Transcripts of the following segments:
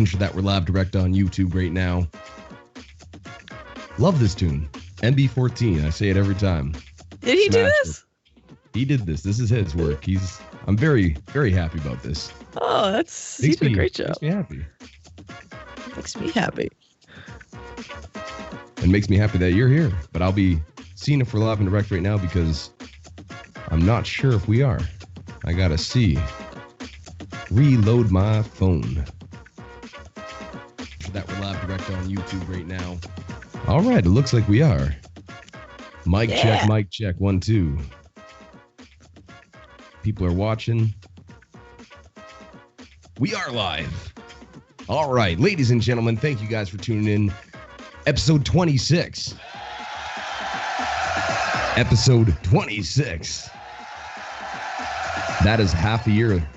For that, we're live direct on YouTube right now. Love this tune. NB14. I say it every time. Did he do this? He did this. This is his work. I'm very, very happy about this. Oh, he did a great job. Makes me happy. Makes me happy. And makes me happy that you're here. But I'll be seeing if we're live and direct right now because I'm not sure if we are. I gotta see. Reload my phone. For that, we're live direct on YouTube right now. All right, it looks like we are. Mic check, 1, 2. People are watching. We are live. All right, ladies and gentlemen, thank you guys for tuning in. Episode 26. Episode 26. That is half a year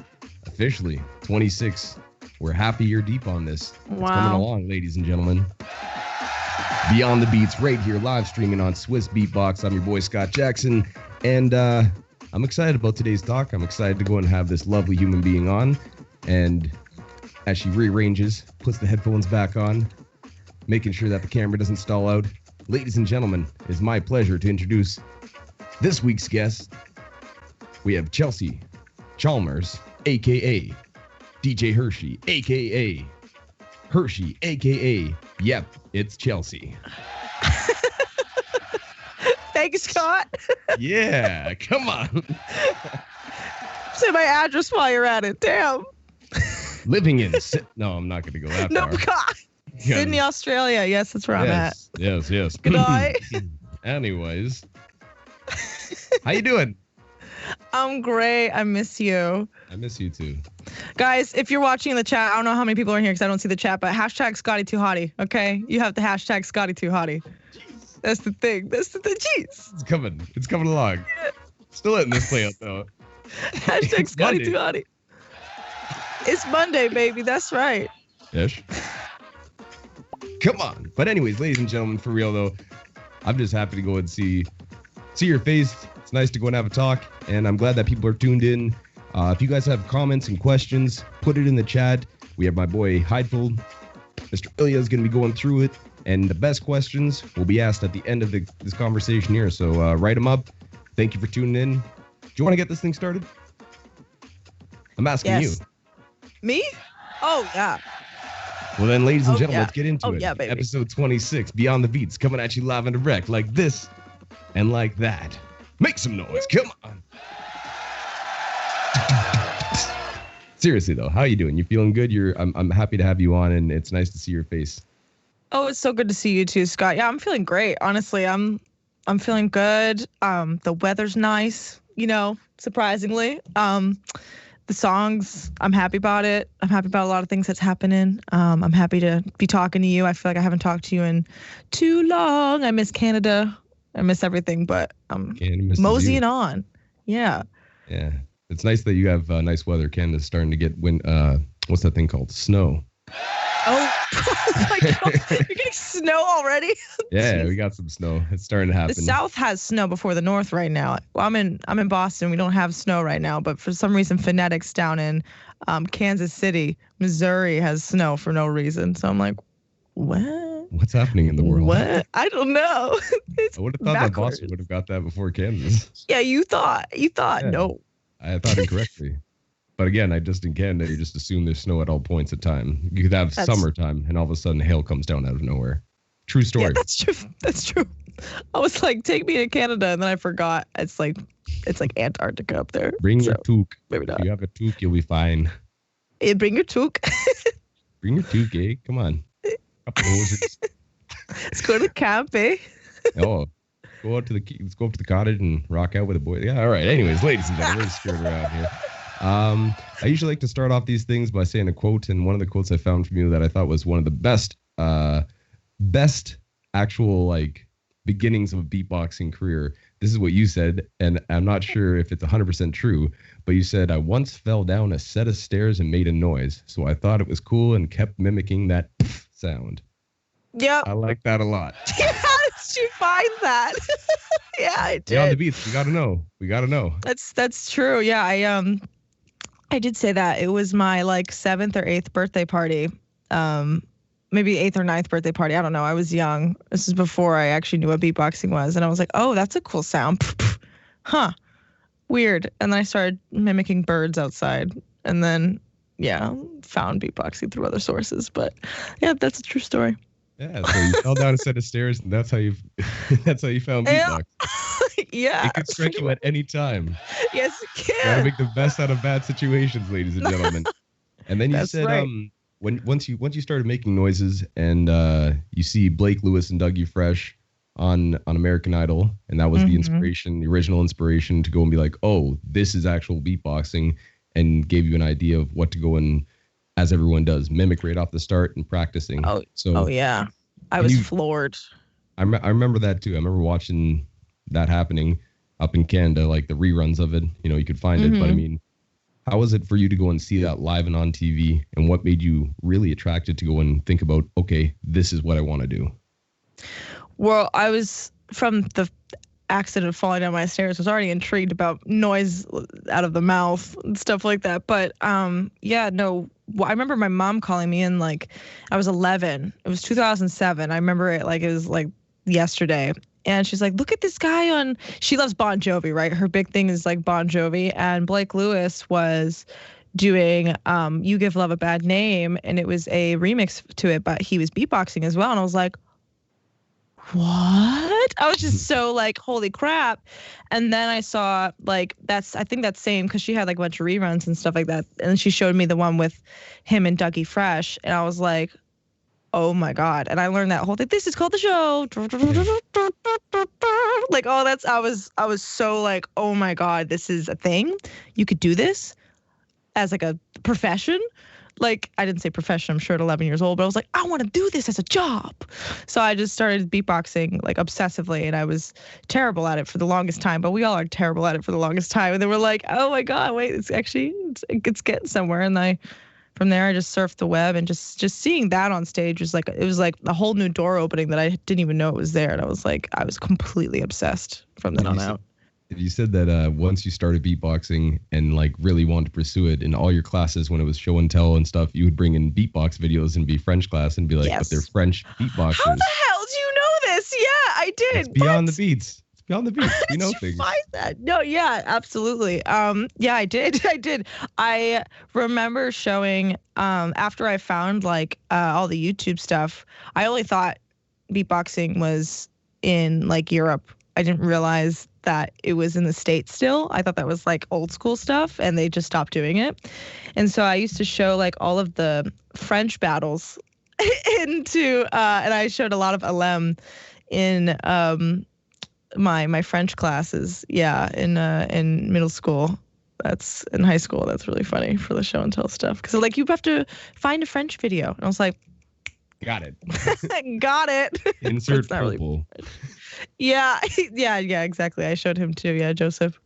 officially. 26. We're half a year deep on this. Wow. It's coming along, ladies and gentlemen. Beyond the Beats right here, live streaming on Swissbeatbox. I'm your boy, Scott Jackson. And I'm excited about today's talk. I'm excited to go and have this lovely human being on. And as she rearranges, puts the headphones back on, making sure that the camera doesn't stall out. Ladies and gentlemen, it is my pleasure to introduce this week's guest. We have Chelsea Chalmers, a.k.a. DJ Hershe, a.k.a. Hershe, a.k.a. Yep, it's Chelsea. Thanks, Scott. Yeah, come on. Say my address while you're at it. Damn. Living in... No, I'm not going to go that far. No, God. Sydney, Australia. Yes, that's where I'm at. Yes. Good night. Anyways. How you doing? I'm great. I miss you. I miss you too. Guys, if you're watching in the chat, I don't know how many people are in here because I don't see the chat, but hashtag Scotty2Hottie, okay? You have the hashtag Scotty2Hottie. That's the thing. That's the thing. Jeez. It's coming. It's coming along. Still letting this play out though. Hashtag Scotty2Hottie. It's Monday, baby. That's right. Ish. Come on. But anyways, ladies and gentlemen, for real though, I'm just happy to go and see your face. It's nice to go and have a talk, and I'm glad that people are tuned in. If you guys have comments and questions, put it in the chat. We have my boy Heidfeld. Mr. Ilya is going to be going through it, and the best questions will be asked at the end of this conversation here. So write them up. Thank you for tuning in. Do you want to get this thing started? I'm asking you. Me? Oh, yeah. Well then, ladies and gentlemen, let's get into it. Yeah, baby. Episode 26, Beyond the Beats, coming at you live and direct, like this and like that. Make some noise, come on. Seriously though, how you doing? You feeling good? I'm happy to have you on, and it's nice to see your face. Oh, it's so good to see you too, Scott. Yeah, I'm feeling great. Honestly, I'm feeling good. The weather's nice, surprisingly. The songs, I'm happy about it. I'm happy about a lot of things that's happening. I'm happy to be talking to you. I feel like I haven't talked to you in too long. I miss Canada. I miss everything, but I'm moseying on. Yeah. Yeah. It's nice that you have nice weather. Canada's starting to get what's that thing called? Snow. Oh my God. You're getting snow already? Yeah, we got some snow. It's starting to happen. The South has snow before the North right now. Well, I'm in Boston. We don't have snow right now, but for some reason, Phonetics down in Kansas City, Missouri has snow for no reason. So I'm like, what? What's happening in the world? What? I don't know. I would have thought that Boston would have got that before Kansas. Yeah, you thought. Yeah. No. I thought incorrectly. But again, in Canada, you just assume there's snow at all points of time. You could have summertime, and all of a sudden, hail comes down out of nowhere. True story. Yeah, that's true. That's true. I was like, take me to Canada, and then I forgot. It's like Antarctica up there. Bring your toque. Maybe not. If you have a toque, you'll be fine. Hey, bring your toque. Bring your toque, eh? Come on. Couple hoses. Let's go to the camp, eh? Oh, let's go up to the cottage and rock out with the boys. Yeah, all right. Anyways, ladies and gentlemen, we're just screwing around here. I usually like to start off these things by saying a quote, and one of the quotes I found from you that I thought was one of the best actual beginnings of a beatboxing career. This is what you said, and I'm not sure if it's 100% true, but you said, I once fell down a set of stairs and made a noise, so I thought it was cool and kept mimicking that sound. Yep. I like that a lot. Yeah, did you find that? Yeah, I did. Yeah, on the beats, we gotta know. That's true. Yeah, I did say that. It was my 7th or 8th birthday party. maybe 8th or 9th birthday party. I don't know. I was young. This is before I actually knew what beatboxing was. And I was like, oh, that's a cool sound. Huh. Weird. And then I started mimicking birds outside. And then, yeah, found beatboxing through other sources. But yeah, that's a true story. Yeah, so you fell down a set of stairs, and that's how you found beatbox. Yeah. It can strike you at any time. Yes, it can. You gotta make the best out of bad situations, ladies and gentlemen. And then you said, right. once you started making noises, and you see Blake Lewis and Dougie Fresh on American Idol, and that was the inspiration, the original inspiration to go and be like, oh, this is actual beatboxing, and gave you an idea of what to go and, as everyone does, mimic right off the start and practicing. Oh yeah, I was floored. I remember that too. I remember watching that happening up in Canada, like the reruns of it. You know, you could find it, but I mean, how was it for you to go and see that live and on TV, and what made you really attracted to go and think about, okay, this is what I want to do? Well, I was, from the accident of falling down my stairs, was already intrigued about noise out of the mouth and stuff like that. But yeah, no, I remember my mom calling me in, like, I was 11. It was 2007. I remember it like it was like yesterday. And she's like, look at this guy she loves Bon Jovi, right? Her big thing is like Bon Jovi. And Blake Lewis was doing You Give Love a Bad Name, and it was a remix to it, but he was beatboxing as well. And I was like, what? I was just so like, holy crap. And then I saw, like, I think that's same, because she had like a bunch of reruns and stuff like that. And she showed me the one with him and Dougie Fresh. And I was like, oh my God. And I learned that whole thing. This is called the show. Like, oh, I was so like, oh my God, this is a thing. You could do this as like a profession. Like, I didn't say profession, I'm sure, at 11 years old, but I was like, I want to do this as a job. So I just started beatboxing like obsessively, and I was terrible at it for the longest time, but we all are terrible at it for the longest time. And then we're like, oh my God, wait, it's getting somewhere. And from there, I just surfed the web, and just seeing that on stage was like, it was like a whole new door opening that I didn't even know it was there. And I was completely obsessed from then on out. You said that once you started beatboxing and like really wanted to pursue it, in all your classes when it was show and tell and stuff, you would bring in beatbox videos and be French class and be like, but they're French beatboxers. How the hell do you know this? Yeah, I did. It's beyond the beats. It's beyond the beats. You know things. Find that? No, yeah, absolutely. Yeah, I did. I remember showing after I found like all the YouTube stuff. I only thought beatboxing was in like Europe. I didn't realize that it was in the States still. I thought that was like old school stuff, and they just stopped doing it. And so I used to show like all of the French battles and I showed a lot of LM in my French classes. Yeah, in middle school. That's in high school. That's really funny for the show and tell stuff, because like you have to find a French video, and I was like, got it. Got it. Insert purple. Really, yeah, exactly. I showed him too. Yeah, Joseph.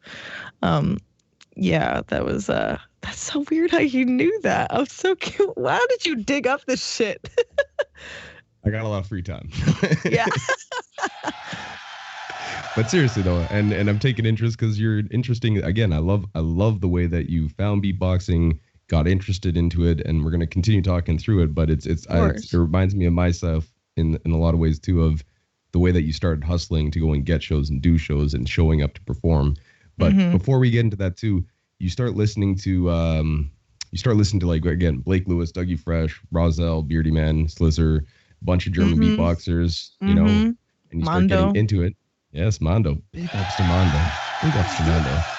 Yeah, that was that's so weird how you knew that. I'm so cute. Why did you dig up this shit? I got a lot of free time. Yeah. But seriously though, and I'm taking interest because you're interesting. Again, I love the way that you found beatboxing, got interested into it, and we're gonna continue talking through it. But it reminds me of myself in a lot of ways too, of the way that you started hustling to go and get shows and do shows and showing up to perform. But before we get into that too, you start listening to like, again, Blake Lewis, Dougie Fresh, Rozelle, Beardy Man, Slizzer, a bunch of German beatboxers, you know, and you start getting into it. Yes, Mondo. Big ups to Mondo.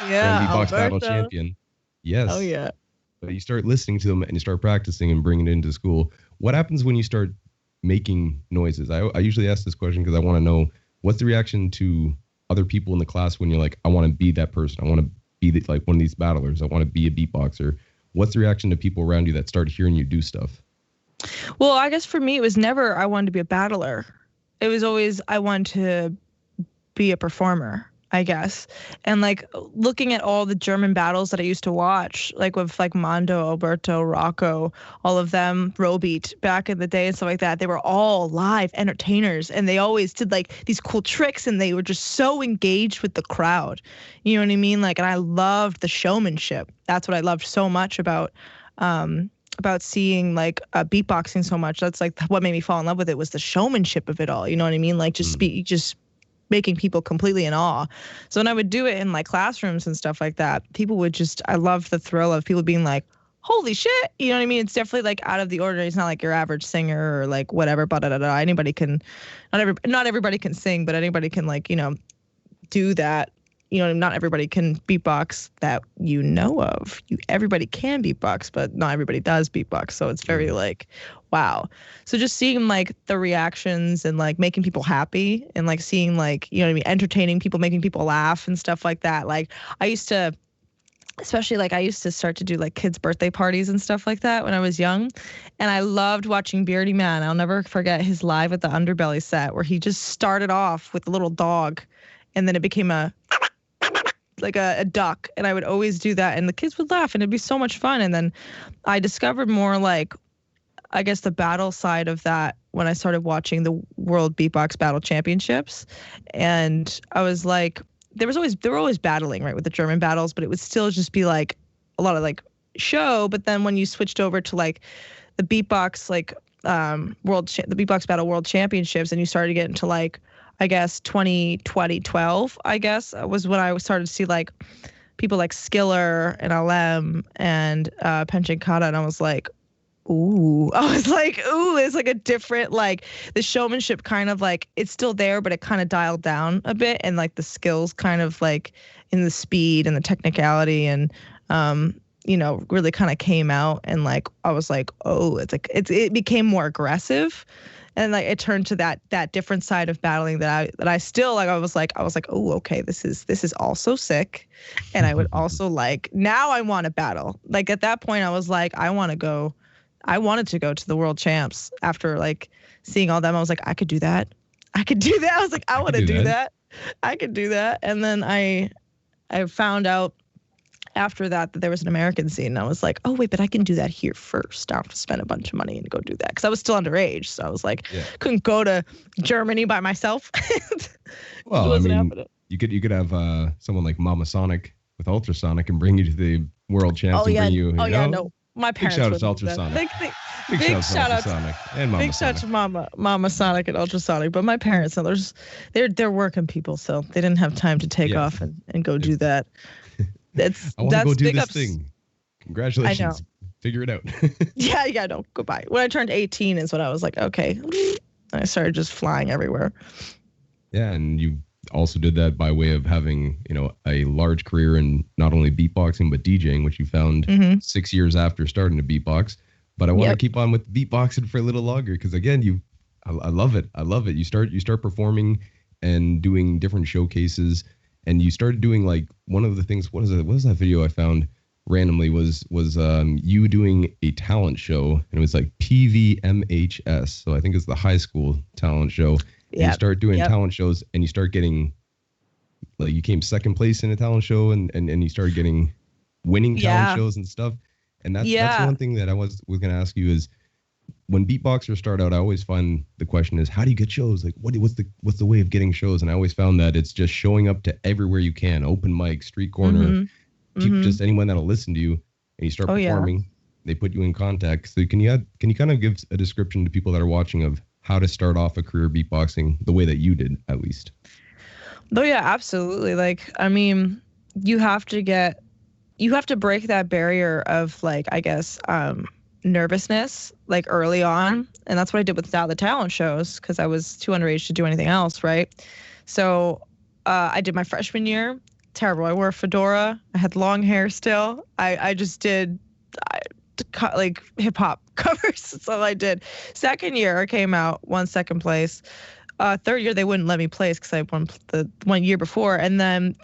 Yeah, Beatbox battle champion. Yes. Oh yeah. But you start listening to them and you start practicing and bringing it into school. What happens when you start making noises? I usually ask this question because I want to know, what's the reaction to other people in the class when you're like, I want to be that person. I want to be like one of these battlers. I want to be a beatboxer. What's the reaction to people around you that start hearing you do stuff? Well, I guess for me, it was never I wanted to be a battler. It was always I wanted to be a performer, I guess. And like looking at all the German battles that I used to watch, like with like Mondo, Alberto, Rocco, all of them, Robeat back in the day and stuff like that, they were all live entertainers, and they always did like these cool tricks, and they were just so engaged with the crowd. You know what I mean? Like, and I loved the showmanship. That's what I loved so much about about seeing like beatboxing so much. That's like what made me fall in love with it, was the showmanship of it all. You know what I mean? Like just making people completely in awe. So when I would do it in like classrooms and stuff like that, people would just, I loved the thrill of people being like, holy shit. You know what I mean? It's definitely like out of the ordinary. It's not like your average singer or like whatever, but anybody can, not everybody can sing, but anybody can like, you know, do that. You know, not everybody can beatbox that you know of. Everybody can beatbox, but not everybody does beatbox. So it's very like, wow. So just seeing like the reactions and like making people happy and like seeing like, you know what I mean, entertaining people, making people laugh and stuff like that. Like I used to start to do like kids' birthday parties and stuff like that when I was young. And I loved watching Beardy Man. I'll never forget his live at the Underbelly set where he just started off with a little dog and then it became a duck, and I would always do that and the kids would laugh and it'd be so much fun. And then I discovered more like, I guess, the battle side of that when I started watching the World Beatbox Battle Championships. And I was like, they were always battling, right, with the German battles, but it would still just be like a lot of like show. But then when you switched over to like the beatbox, like the Beatbox Battle World Championships, and you started to get into like, I guess 2012, I guess, was when I started to see like people like Skiller and LM and Pension Kata, and I was like, ooh, it's like a different, like the showmanship kind of like, it's still there, but it kind of dialed down a bit, and like the skills kind of like in the speed and the technicality and you know, really kind of came out, and like I was like, oh, it's like it became more aggressive. And like it turned to that different side of battling that I still like. I was like, oh, okay, this is also sick, and I would also like, now I want to battle. Like at that point, I was like, I wanted to go to the world champs after like seeing all them. I was like, I could do that. I was like, I want to do that. I could do that. And then I found out after that there was an American scene, and I was like, oh wait, but I can do that here first. I don't have to spend a bunch of money and go do that, because I was still underage. So I was like, couldn't go to Germany by myself. Well, I mean, you could have someone like Mama Sonic with Ultrasonic and bring you to the world champs and bring you. No. My parents. Big shout out to Ultrasonic. Big shout out to Sonic and Mama Big shout Sonic. out to Mama Sonic and Ultrasonic. But my parents, they're working people, so they didn't have time to take off and go do that. I want to go do this ups. thing. Congratulations. I know. Figure it out. No, goodbye. When I turned 18 is when I was like, okay. And I started just flying everywhere. Yeah, and you also did that by way of having, you know, a large career in not only beatboxing but DJing, which you found 6 years after starting to beatbox. But I want to keep on with beatboxing for a little longer, because again, I love it. I love it. You start performing and doing different showcases, and you started doing like one of the things. What was that video I found randomly? Was you doing a talent show, and it was like PVMHS. So I think it's the high school talent show. You start doing talent shows, and you start getting, like, you came second place in a talent show, and you started getting winning talent shows and stuff. And that's one thing that I was going to ask you is, when beatboxers start out, I always find the question is, how do you get shows? Like, what's the way of getting shows? And I always found that it's just showing up to everywhere you can, open mic, street corner, just anyone that'll listen to you, and you start performing. They put you in contact. So can you kind of give a description to people that are watching of how to start off a career beatboxing the way that you did, at least? Oh yeah, absolutely. Like, I mean, you have to break that barrier of, like, I guess, nervousness, like, early on. And that's what I did with the talent shows, because I was too underage to do anything else, right? So I did my freshman year. Terrible. I wore a fedora. I had long hair still. I just did like hip hop covers. That's all I did. Second year, I came out, won second place. Third year, they wouldn't let me place because I won the 1 year before. And then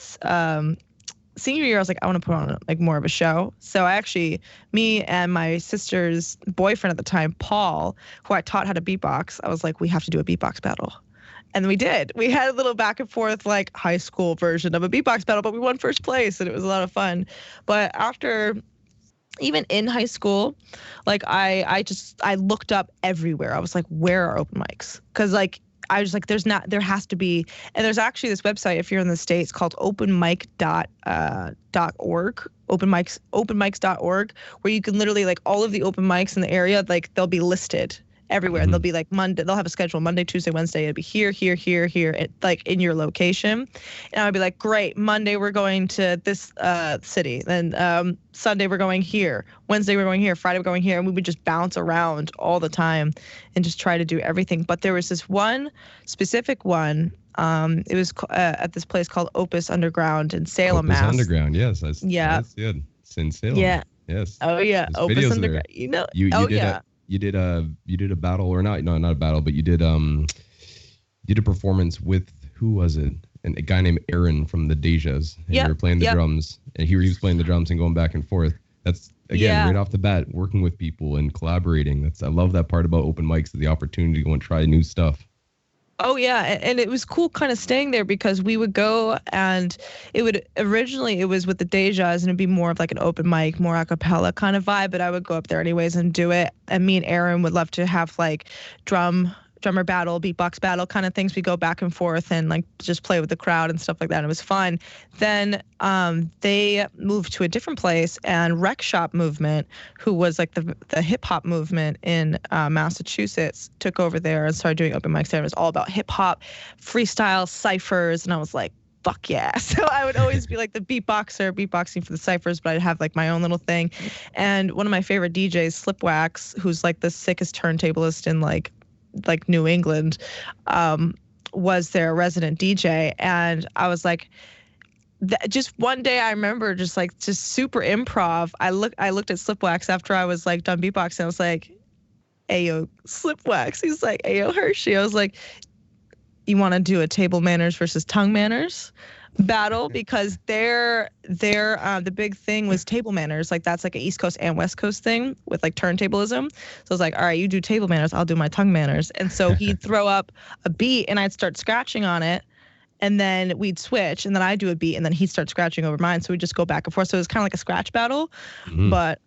senior year, I was like, I want to put on like more of a show. So me and my sister's boyfriend at the time, Paul, who I taught how to beatbox, I was like, we have to do a beatbox battle. And we did. We had a little back and forth, like, high school version of a beatbox battle, but we won first place, and it was a lot of fun. But after, even in high school, like, I looked up everywhere. I was like, where are open mics? Because, like, I was like, there has to be, and there's actually this website if you're in the States called openmic.org, openmics.org, where you can literally like all of the open mics in the area, like they'll be listed everywhere, and they'll be like Monday, they'll have a schedule Monday, Tuesday, Wednesday, it'll be here, like in your location. And I'd be like, great, Monday we're going to this city, then Sunday we're going here, Wednesday we're going here, Friday we're going here, and we would just bounce around all the time and just try to do everything. But there was this one specific one, it was at this place called Opus Underground in Salem, Opus Mass. Underground, yes, that's good. It's in Salem. Yeah. Yes. Oh yeah, There's Opus Underground. You did a battle, or not a battle, but you did a performance with, who was it? A guy named Aaron from the Dejas. And you were playing the drums, and he was playing the drums and going back and forth. That's again right off the bat, working with people and collaborating. I love that part about open mics, the opportunity to go and try new stuff. Oh yeah, and it was cool kind of staying there because we would go, and it was with the Dejas, and it'd be more of like an open mic, more a cappella kind of vibe, but I would go up there anyways and do it. And me and Aaron would love to have like drummer battle, beatbox battle kind of things. We go back and forth and like just play with the crowd and stuff like that. It was fun. Then they moved to a different place, and Rec Shop Movement, who was like the hip hop movement in Massachusetts, took over there and started doing open mics there. It was all about hip hop, freestyle, ciphers, and I was like, fuck yeah. So I would always be like the beatboxing for the ciphers, but I'd have like my own little thing. And one of my favorite DJs, Slipwax, who's like the sickest turntablist in like New England, was their resident DJ. And I was like, just one day I remember just super improv. I looked at Slipwax after I was like done beatboxing. I was like, ayo, Slipwax. He's like, ayo, Hershe. I was like, you want to do a table manners versus tongue manners battle? Because the big thing was table manners. Like that's like an East Coast and West Coast thing with like turntablism. So I was like, all right, you do table manners, I'll do my tongue manners. And so he'd throw up a beat and I'd start scratching on it, and then we'd switch, and then I'd do a beat, and then he'd start scratching over mine. So we'd just go back and forth. So it was kind of like a scratch battle, but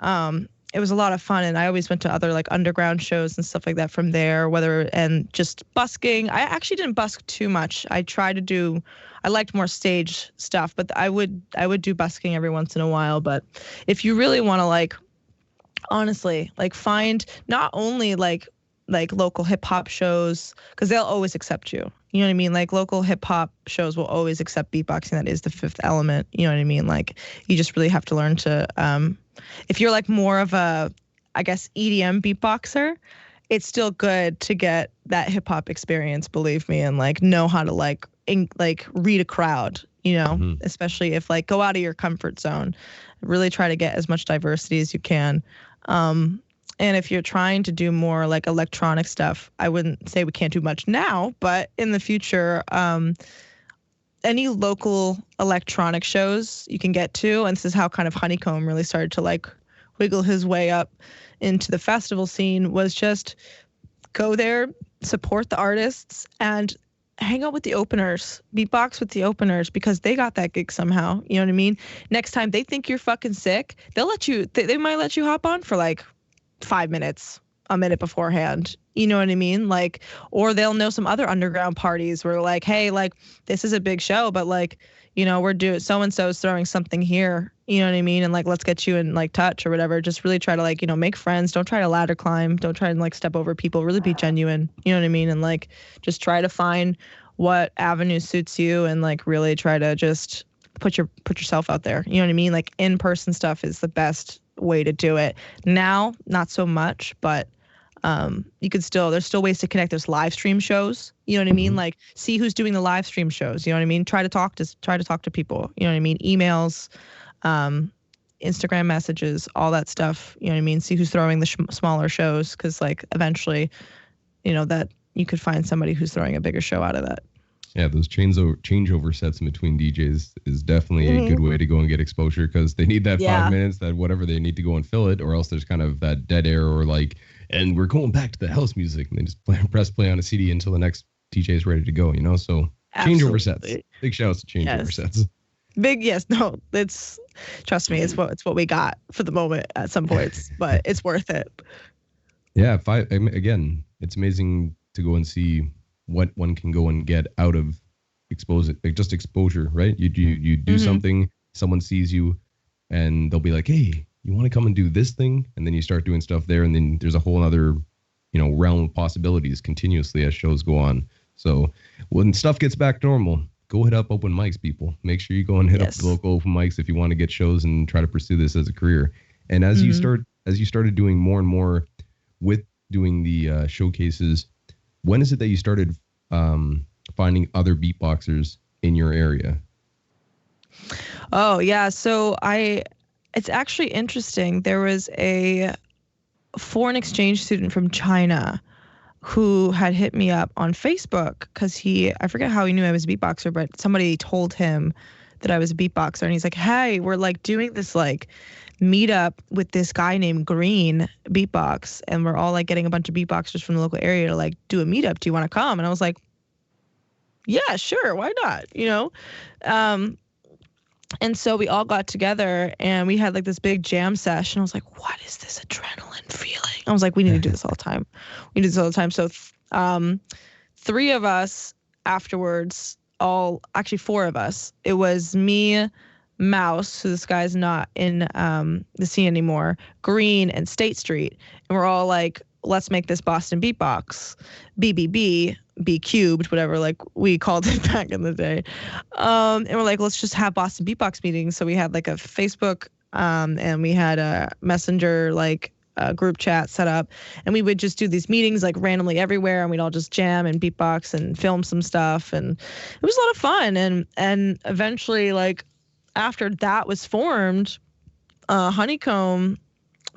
it was a lot of fun. And I always went to other like underground shows and stuff like that from there, and just busking. I actually didn't busk too much. I liked more stage stuff, but I would do busking every once in a while. But if you really want to like, honestly, like find not only like local hip hop shows, because they'll always accept you. You know what I mean? Like local hip hop shows will always accept beatboxing. That is the fifth element. You know what I mean? Like you just really have to learn to, if you're like more of a, I guess, EDM beatboxer, it's still good to get that hip hop experience, believe me, and like know how to like read a crowd, you know, especially if like go out of your comfort zone, really try to get as much diversity as you can. And if you're trying to do more like electronic stuff, I wouldn't say we can't do much now, but in the future, any local electronic shows you can get to, and this is how kind of Honeycomb really started to like wiggle his way up into the festival scene, was just go there, support the artists, and hang out with the openers, beatbox with the openers, because they got that gig somehow. You know what I mean? Next time they think you're fucking sick, they'll let you, they might let you hop on for like 5 minutes, a minute beforehand. You know what I mean? Like, or they'll know some other underground parties where like, hey, like this is a big show, but like, you know, we're doing so-and-so's throwing something here. You know what I mean? And like, let's get you in like touch or whatever. Just really try to like, you know, make friends. Don't try to ladder climb. Don't try to like step over people. Really be genuine. You know what I mean? And like, just try to find what avenue suits you, and like really try to just put yourself out there. You know what I mean? Like in-person stuff is the best way to do it. Now, not so much, but you could there's still ways to connect. There's live stream shows. You know what I mean? Like see who's doing the live stream shows. You know what I mean? Try to talk to people. You know what I mean? Emails, Instagram messages, all that stuff. You know what I mean? See who's throwing the smaller shows, because like eventually, you know, that you could find somebody who's throwing a bigger show out of that. Yeah, those changeover sets in between DJs is definitely a good way to go and get exposure, because they need that 5 minutes, that whatever they need to go and fill it, or else there's kind of that dead air, or like, and we're going back to the house music, and they just press play on a CD until the next DJ is ready to go, you know? So changeover sets. Big shout outs to changeover sets. Trust me, it's what we got for the moment at some points, but it's worth it. Yeah, again, it's amazing to go and see what one can go and get out of just exposure, right? You do something, someone sees you, and they'll be like, hey, you want to come and do this thing? And then you start doing stuff there, and then there's a whole other, realm of possibilities continuously as shows go on. So when stuff gets back to normal, go hit up open mics, people. Make sure you go and hit up the local open mics if you want to get shows and try to pursue this as a career. And as you started doing more and more with doing the showcases, when is it that you started finding other beatboxers in your area? Oh yeah, so it's actually interesting. There was a foreign exchange student from China who had hit me up on Facebook because I forget how he knew I was a beatboxer, but somebody told him that I was a beatboxer, and he's like, hey, we're like doing this like meetup with this guy named Green Beatbox, and we're all like getting a bunch of beatboxers from the local area to like do a meetup. Do you want to come? And I was like, yeah, sure, why not? And so we all got together and we had like this big jam session. I was like, what is this adrenaline feeling? I was like, we need to do this all the time. We do this all the time. So 3 of us afterwards, four of us. It was me, Mouse, who this guy's not in the scene anymore, Green, and State Street. And we're all like, let's make this Boston Beatbox, BBB, B cubed, whatever, like we called it back in the day. And we're like, let's just have Boston Beatbox meetings. So we had like a Facebook and we had a Messenger like group chat set up, and we would just do these meetings like randomly everywhere, and we'd all just jam and beatbox and film some stuff, and it was a lot of fun. And eventually, like after that was formed, Honeycomb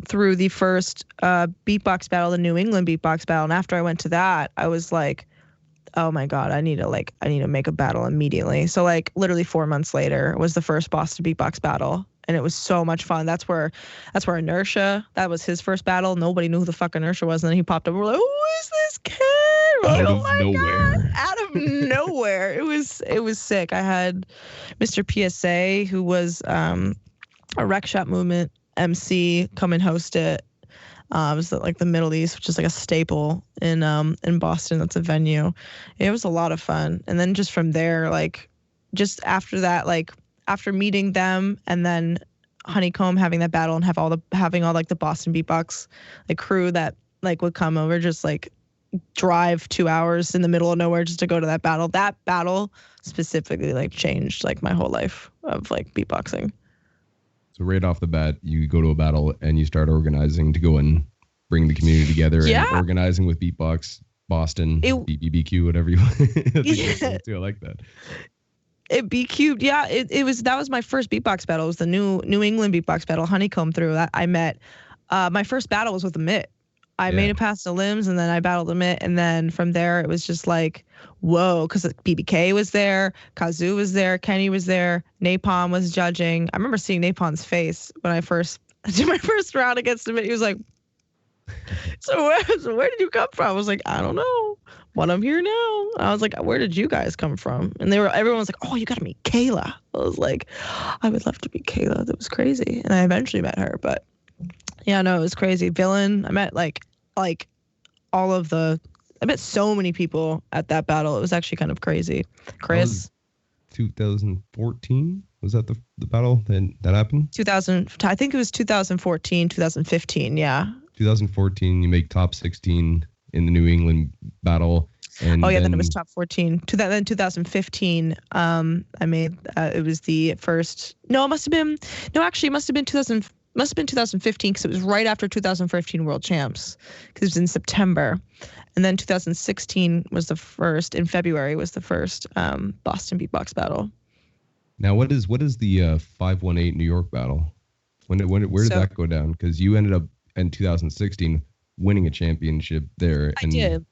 through the first beatbox battle, the New England beatbox battle. And after I went to that, I was like, oh my God, I need to make a battle immediately. So like literally 4 months later was the first Boston beatbox battle. And it was so much fun. That's where Hershe, that was his first battle. Nobody knew who the fuck Hershe was. And then he popped up. We're like, who is this kid? Like, oh my God, out of nowhere. It was sick. I had Mr. PSA, who was a Rec Shop Movement MC, come and host it. It was like the Middle East, which is like a staple in Boston. That's a venue. It was a lot of fun. And then just from there, like just after that, like after meeting them and then Honeycomb having that battle and having all like the Boston Beatbox like crew that like would come over, just like drive 2 hours in the middle of nowhere just to go to that battle. That battle specifically like changed like my whole life of like beatboxing. So right off the bat, you go to a battle and you start organizing to go and bring the community together and organizing with Beatbox, Boston, BBBQ, whatever you want. I like that. B cubed, yeah. That was my first beatbox battle. It was the New England beatbox battle. Honeycomb through that I met. My first battle was with a mitt. I made it past the limbs, and then I battled a mitt, and then from there it was just like, whoa, because BBK was there, Kazoo was there, Kenny was there, Napalm was judging. I remember seeing Napalm's face when I first did my first round against him. He was like, so where did you come from? I was like, I don't know, but I'm here now. I was like, where did you guys come from? And everyone was like, oh, you gotta meet Kayla. I was like, I would love to meet Kayla. That was crazy. And I eventually met her, but yeah, no, it was crazy. Villain, I met like I met so many people at that battle. It was actually kind of crazy. Chris. 2014? Was that the battle that happened? I think it was 2014, 2015, yeah. 2014, you make top 16 in the New England battle. And then it was top 14. Then 2015, I made, it was the first, no, it must have been 2015 because it was right after 2015 World Champs because it was in September. And then 2016 was the first, in February was the first Boston Beatbox battle. Now, what is the 518 New York battle? Where did that go down? Because you ended up in 2016 winning a championship there. I did.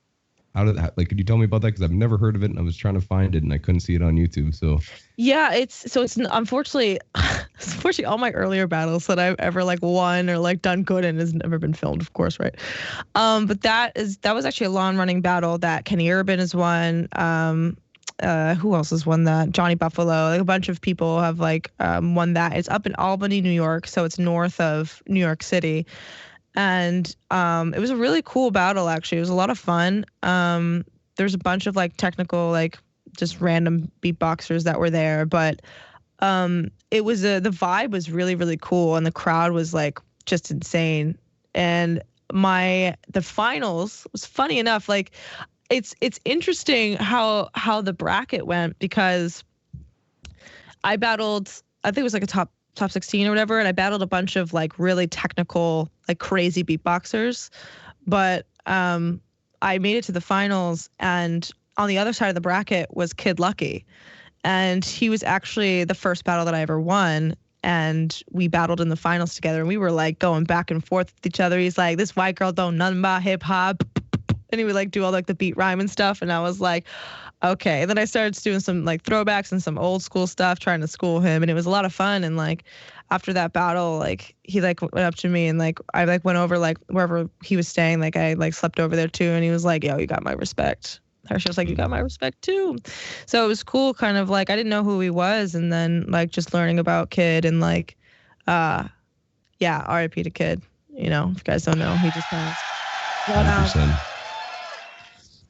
How did that, like, could you tell me about that? Because I've never heard of it and I was trying to find it and I couldn't see it on YouTube. So yeah, it's unfortunately all my earlier battles that I've ever like won or like done good in has never been filmed, of course, right? But that was actually a long running battle that Kenny Urban has won. Who else has won that? Johnny Buffalo, like a bunch of people have like won that. It's up in Albany, New York, so it's north of New York City. And it was a really cool battle, actually. It was a lot of fun. there's a bunch of like technical, like just random beatboxers that were there, but it was the vibe was really, really cool, and the crowd was like just insane. And the finals was funny enough, like it's interesting how the bracket went, because I battled, I think it was like a top 16 or whatever, and I battled a bunch of like really technical, like crazy beatboxers, but I made it to the finals, and on the other side of the bracket was Kid Lucky, and he was actually the first battle that I ever won, and we battled in the finals together, and we were like going back and forth with each other. He's like, "This white girl don't nothing about hip hop," and he would like do all like the beat rhyme and stuff, and I was like, okay. And then I started doing some like throwbacks and some old school stuff, trying to school him, and it was a lot of fun. And like after that battle, like he like went up to me, and like I like went over like wherever he was staying, like I like slept over there too, and he was like, "Yo, you got my respect." Hershe was like, "You got my respect too." So it was cool, kind of like I didn't know who he was, and then like just learning about Kid, and like yeah, R.I.P. to Kid. You know, if you guys don't know, he just passed. 100%.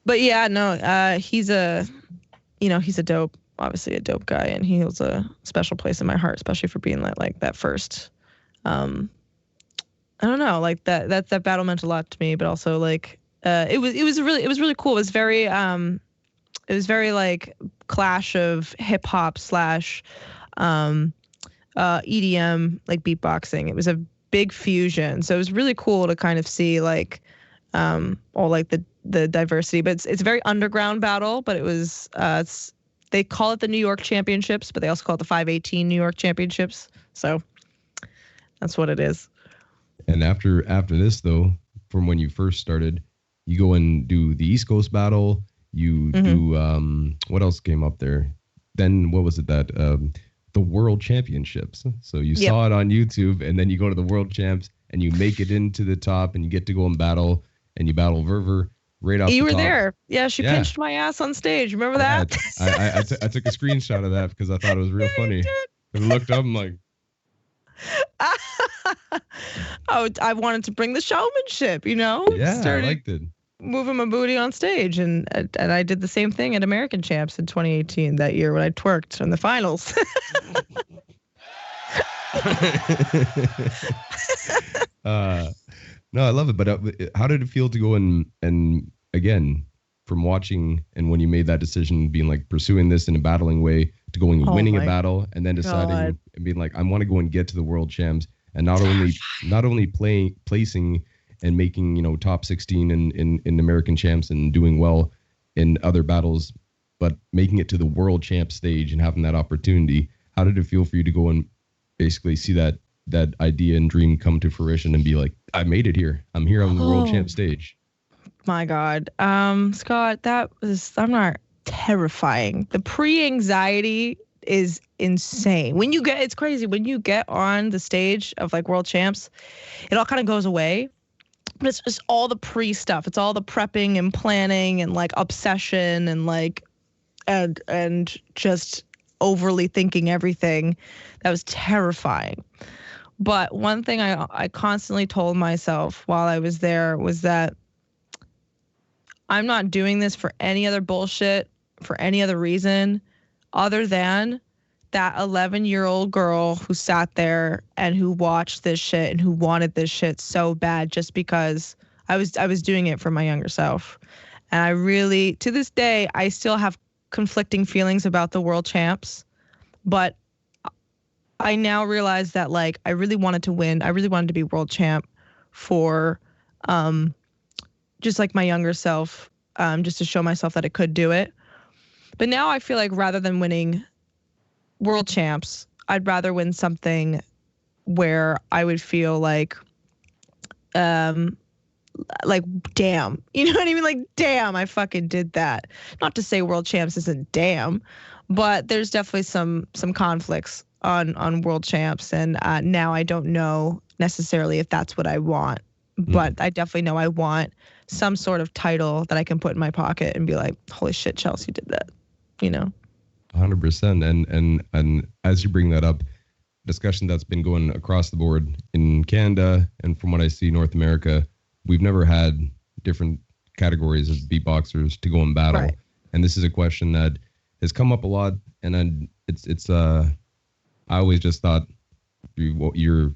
But yeah, no, he's he's a dope, obviously a dope guy, and he holds a special place in my heart, especially for being like that first. I don't know, like that battle meant a lot to me, but also like it was really cool. It was very like clash of hip hop / EDM, like beatboxing. It was a big fusion, so it was really cool to kind of see like all like the diversity, but it's a very underground battle. But it was they call it the New York Championships, but they also call it the 518 New York Championships. So that's what it is. And after this though, from when you first started, you go and do the East Coast battle. You do what else came up there? Then what was it that the World Championships? So you saw it on YouTube, and then you go to the World Champs, and you make it into the top, and you get to go and battle, and you battle Verver right off. You were top. there, yeah. She pinched my ass on stage. Remember that? I took a screenshot of that because I thought it was real funny. I looked up, I'm like, oh, I wanted to bring the showmanship, you know. Yeah, I liked it. Moving my booty on stage, and I did the same thing at American Champs in 2018 that year when I twerked in the finals. No, I love it. But how did it feel to go and again, from watching and when you made that decision, being like pursuing this in a battling way, to going and winning a battle, and then deciding and being like, I want to go and get to the World Champs, and not only placing and making, you know, top 16 in American Champs and doing well in other battles, but making it to the World Champ stage and having that opportunity. How did it feel for you to go and basically see that idea and dream come to fruition and be like, I made it here. I'm here on the World Champ stage. My God. Scott, I'm not terrifying. The pre-anxiety is insane. It's crazy. When you get on the stage of like World Champs, it all kind of goes away. But it's just all the pre-stuff. It's all the prepping and planning and like obsession and like, and just overly thinking everything. That was terrifying. But one thing I constantly told myself while I was there was that I'm not doing this for any other bullshit, for any other reason other than that 11-year-old girl who sat there and who watched this shit and who wanted this shit so bad just because I was doing it for my younger self. And I really, to this day, I still have conflicting feelings about the World Champs, but I now realize that like I really wanted to win. I really wanted to be world champ for just like my younger self, just to show myself that I could do it. But now I feel like rather than winning world champs, I'd rather win something where I would feel like damn, you know what I mean? Like, damn, I fucking did that. Not to say world champs isn't damn, but there's definitely some conflicts on world champs, and now I don't know necessarily if that's what I want, but I definitely know I want some sort of title that I can put in my pocket and be like, holy shit, Chelsea did that, you know. 100%. And as you bring that up, discussion that's been going across the board in Canada, and from what I see North America, we've never had different categories of beatboxers to go and battle. Right. And this is a question that has come up a lot, and it's I always just thought you're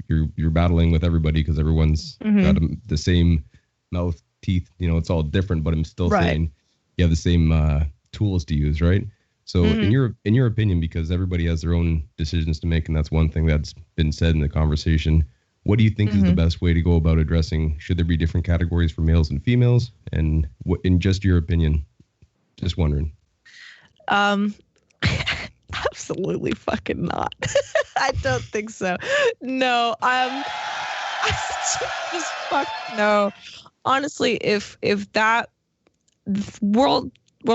battling with everybody because everyone's got the same mouth, teeth. You know, it's all different, but I'm still saying you have the same tools to use, right? So in your opinion, because everybody has their own decisions to make, and that's one thing that's been said in the conversation, what do you think is the best way to go about addressing? Should there be different categories for males and females? And what, in just your opinion, just wondering. Absolutely fucking not. I don't think so. No, just fuck no. Honestly, if that world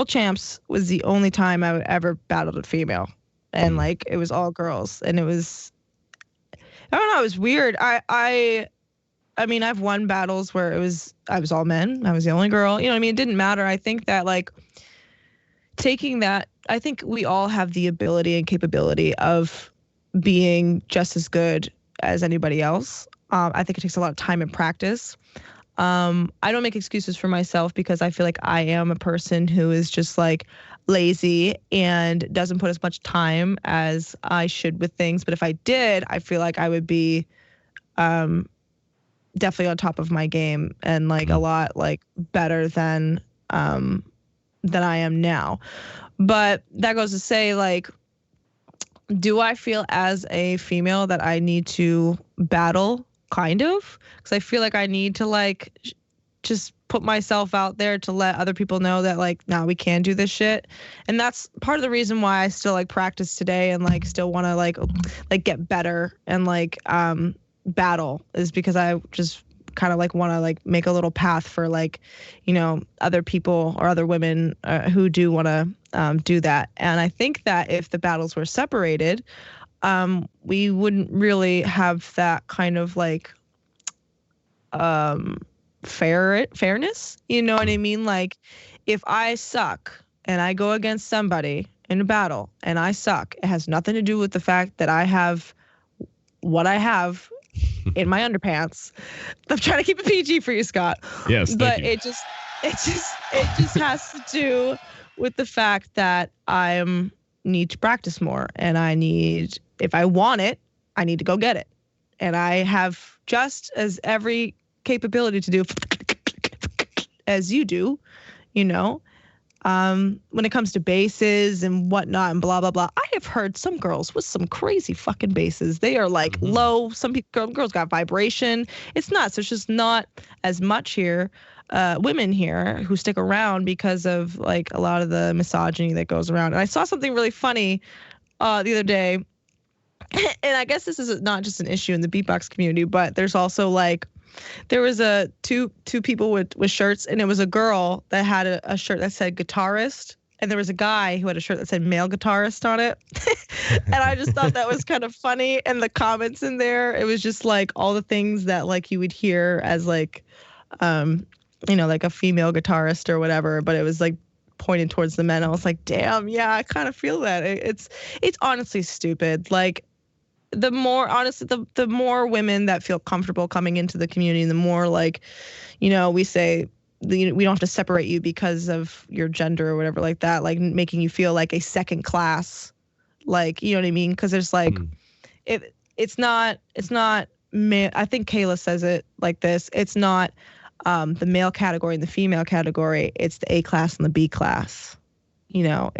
champs was the only time I ever battled a female, and like it was all girls, and it was, I don't know, it was weird. I mean, I've won battles where I was all men, I was the only girl. You know what I mean? It didn't matter. I think that like taking that, I think we all have the ability and capability of being just as good as anybody else. I think it takes a lot of time and practice. I don't make excuses for myself because I feel like I am a person who is just like lazy and doesn't put as much time as I should with things. But if I did, I feel like I would be definitely on top of my game and like a lot like better than I am now. But that goes to say, like, do I feel as a female that I need to battle? Kind of, because I feel like I need to like just put myself out there to let other people know that like, now we can do this shit. And that's part of the reason why I still like practice today and like still want to like get better and like battle, is because I just kind of like want to like make a little path for like, you know, other people or other women who do want to do that. And I think that if the battles were separated, we wouldn't really have that kind of like fairness. You know what I mean? Like if I suck and I go against somebody in a battle and I suck, it has nothing to do with the fact that I have what I have in my underpants. I'm trying to keep it PG for you, Scott. Yes, but it just has to do with the fact that I need to practice more, and I need, if I want it, I need to go get it. And I have just as every capability to do as you do, you know, when it comes to basses and whatnot and blah, blah, blah. I have heard some girls with some crazy fucking basses. They are like low. Some girls got vibration. It's nuts. There's just not as much here. Women here who stick around because of like a lot of the misogyny that goes around. And I saw something really funny the other day, and I guess this is not just an issue in the beatbox community, but there's also like, there was two people with shirts, and it was a girl that had a shirt that said guitarist, and there was a guy who had a shirt that said male guitarist on it. And I just thought that was kind of funny. And the comments in there, it was just like all the things that like you would hear as like, you know, like a female guitarist or whatever, but it was like pointed towards the men. I was like, damn, yeah, I kind of feel that. It's honestly stupid. Like, the more, honestly, the more women that feel comfortable coming into the community, the more like, you know, we say we don't have to separate you because of your gender or whatever like that, like making you feel like a second class, like, you know what I mean? Because there's like, it's not I think Kayla says it like this. It's not the male category and the female category. It's the A class and the B class. You know,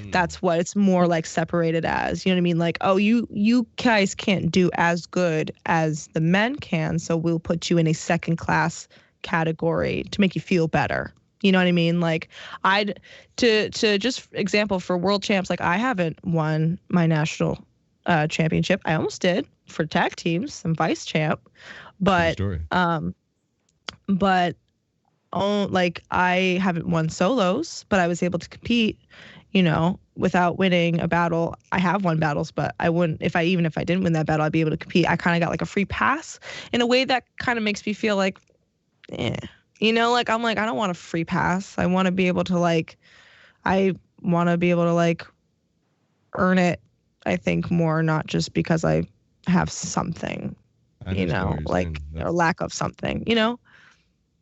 that's what it's more like separated as. You know what I mean? Like, oh, you guys can't do as good as the men can, so we'll put you in a second class category to make you feel better. You know what I mean? Like, to just example for world champs, like I haven't won my national championship. I almost did for tag teams. I'm vice champ, but like I haven't won solos, but I was able to compete, you know, without winning a battle. I have won battles, but I wouldn't, if I didn't win that battle, I'd be able to compete. I kind of got like a free pass in a way that kind of makes me feel like, you know, like I'm like, I don't want a free pass. I want to be able to like earn it, I think, more, not just because I have something, you know, like, or lack of something, you know?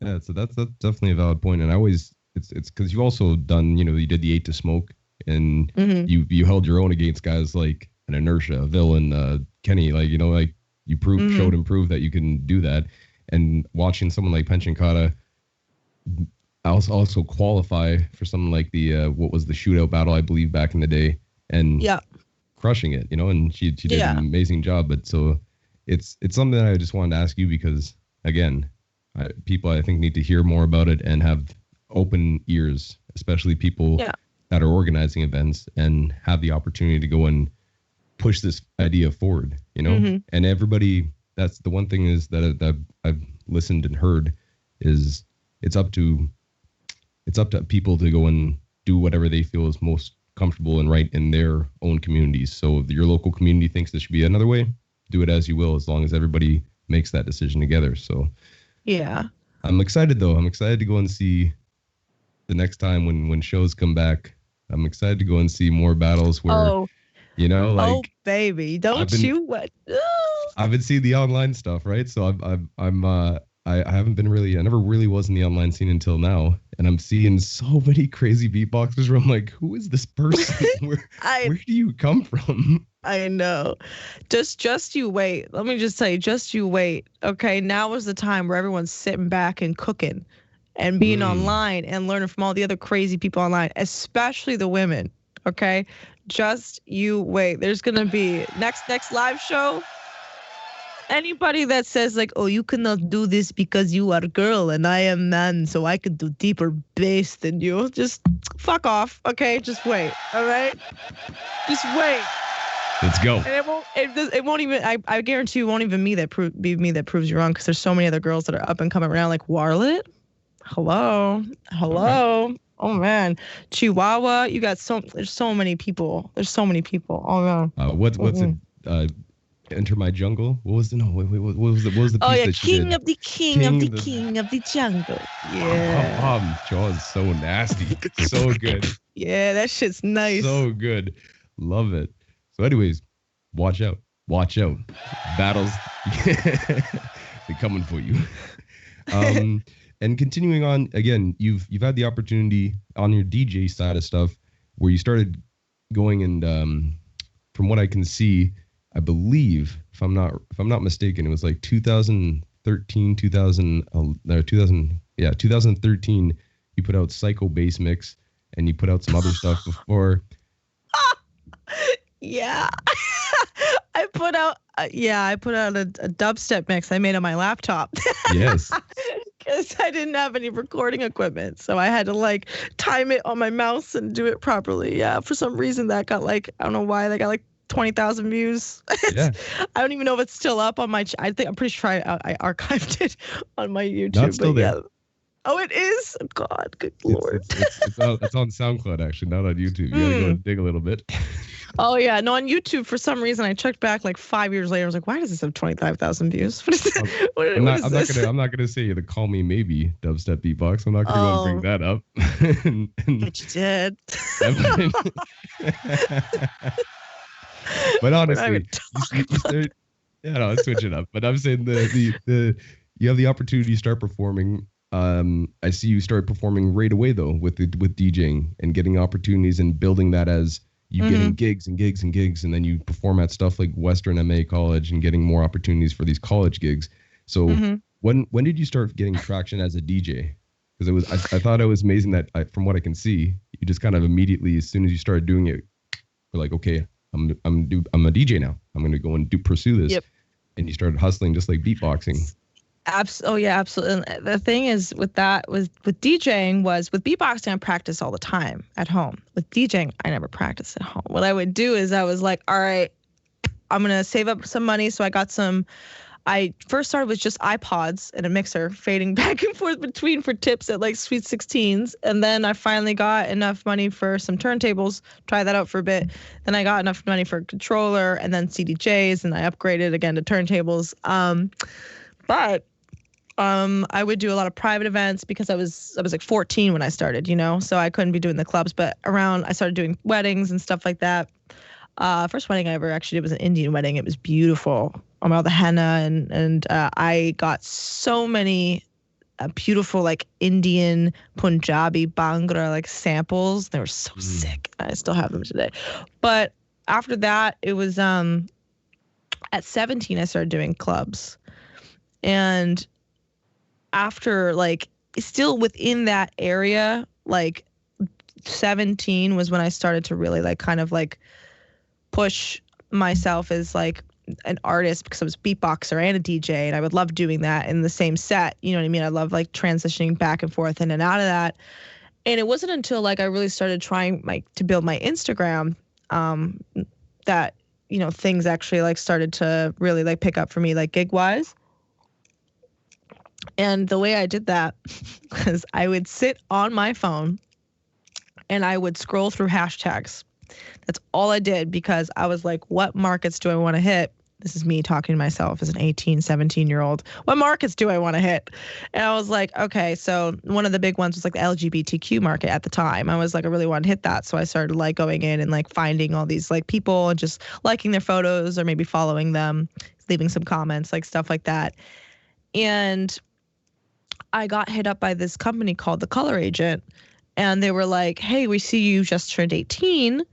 Yeah, so that's definitely a valid point. And I always it's because you've also done, you did the 8 to Smoke, and Mm-hmm. you held your own against guys like an Inertia, a Villain, Kenny, like like you Mm-hmm. showed and proved that you can do that. And watching someone like Pension Kata also qualify for something like the what was the shootout battle, I believe, back in the day, and Yeah. crushing it, and she did an Yeah. amazing job. But so it's something that I just wanted to ask you because again, people I think need to hear more about it and have open ears, especially people Yeah. that are organizing events and have the opportunity to go and push this idea forward. Mm-hmm. And everybody. That's the one thing is that I've listened and heard is it's up to people to go and do whatever they feel is most comfortable and right in their own communities. So if your local community thinks this should be another way, do it as you will, as long as everybody makes that decision together. So Yeah. I'm excited though. I'm excited to go and see the next time when shows come back. I'm excited to go and see more battles where, Oh, oh, like baby, I've don't been you what? I've been seeing the online stuff, right? So I haven't been really, I never really was in the online scene until now, and I'm seeing so many crazy beatboxers where I'm like, who is this person? I Where do you come from? I know. Just you wait. Let me just tell you, just you wait. Okay, now is the time where everyone's sitting back and cooking and being Mm. online and learning from all the other crazy people online, especially the women. Okay? Just you wait. There's gonna be next live show. Anybody that says like, "Oh, you cannot do this because you are a girl and I am man, so I can do deeper bass than you," just fuck off. Okay, just wait. All right, just wait. Let's go. And it won't even. I guarantee you, it won't even be me that proves you wrong, because there's so many other girls that are up and coming around like Warlet. Hello, Okay. hello. Oh man, Chihuahua. You got there's so many people. There's so many people. Oh man. What's it? Mm-mm. Uh, Enter My Jungle. What was the no? What was the Oh piece yeah, that she did? King of King the of the king of the jungle. Bum Bum Yeah. Bum. Jaws so nasty, so good, Yeah, that shit's nice. so good. Love it. So, anyways, watch out. Watch out. Battles. They're coming for you. Um, and continuing on, again, you've had the opportunity on your DJ side of stuff where you started going and from what I can see, I believe if I'm not mistaken, it was like 2013, 2000 or 2000, yeah, 2013. You put out Psycho Bass Mix, and you put out some other stuff before. Yeah. I put out a dubstep mix I made on my laptop. Yes. Because I didn't have any recording equipment. So I had to like time it on my mouse and do it properly. Yeah. For some reason that got like, I don't know why, they got like 20,000 views. Yeah. I don't even know if it's still up on my, I'm pretty sure I archived it on my YouTube. Not still But there. yeah. Oh, it is? Oh, God, good Lord. It's on SoundCloud actually, not on YouTube. You gotta go and dig a little bit. Oh yeah, no, on YouTube for some reason I checked back like 5 years later. I was like, why does this have 25,000 views? What is this? I'm, What is this? I'm not gonna say the Call Me Maybe dubstep beatbox. I'm not gonna go and bring that up. But you did. But We're not honestly, even talking yeah, no, let's switch it up. But I'm saying the you have the opportunity to start performing. I see you start performing right away though with DJing and getting opportunities and building that as you getting gigs and gigs and gigs, and then you perform at stuff like Western MA College and getting more opportunities for these college gigs. So when did you start getting traction as a DJ? Because I thought it was amazing that from what I can see, you just kind of immediately, as soon as you started doing it, you're like, okay, I'm a DJ now. I'm gonna go and pursue this. Yep. And you started hustling just like beatboxing. Oh yeah, absolutely. And the thing is with that was with DJing was with beatboxing, I practice all the time at home. With DJing, I never practiced at home. What I would do is I was like, all right, I'm gonna save up some money. So I first started with just iPods and a mixer, fading back and forth between for tips at like Sweet 16s. And then I finally got enough money for some turntables, try that out for a bit. Then I got enough money for a controller and then CDJs, and I upgraded again to turntables. But I would do a lot of private events because I was like 14 when I started, so I couldn't be doing the clubs. But I started doing weddings and stuff like that. First wedding I ever actually did was an Indian wedding. It was beautiful. All the henna and I got so many beautiful like Indian Punjabi Bhangra like samples. They were so sick. I still have them today. But after that, it was at 17 I started doing clubs. And after like still within that area, like 17 was when I started to really like kind of like push myself as like an artist, because I was a beatboxer and a DJ, and I would love doing that in the same set. You know what I mean? I love like transitioning back and forth in and out of that. And it wasn't until like I really started trying to build my Instagram that, you know, things actually like started to really like pick up for me, like gig wise. And the way I did that was I would sit on my phone and I would scroll through hashtags. That's all I did, because I was like, what markets do I want to hit? This is me talking to myself as an 18, 17-year-old. What markets do I want to hit? And I was like, okay, so one of the big ones was like the LGBTQ market at the time. I was like, I really want to hit that. So I started like going in and like finding all these like people and just liking their photos or maybe following them, leaving some comments, like stuff like that. And I got hit up by this company called The Color Agent. And they were like, hey, we see you just turned 18.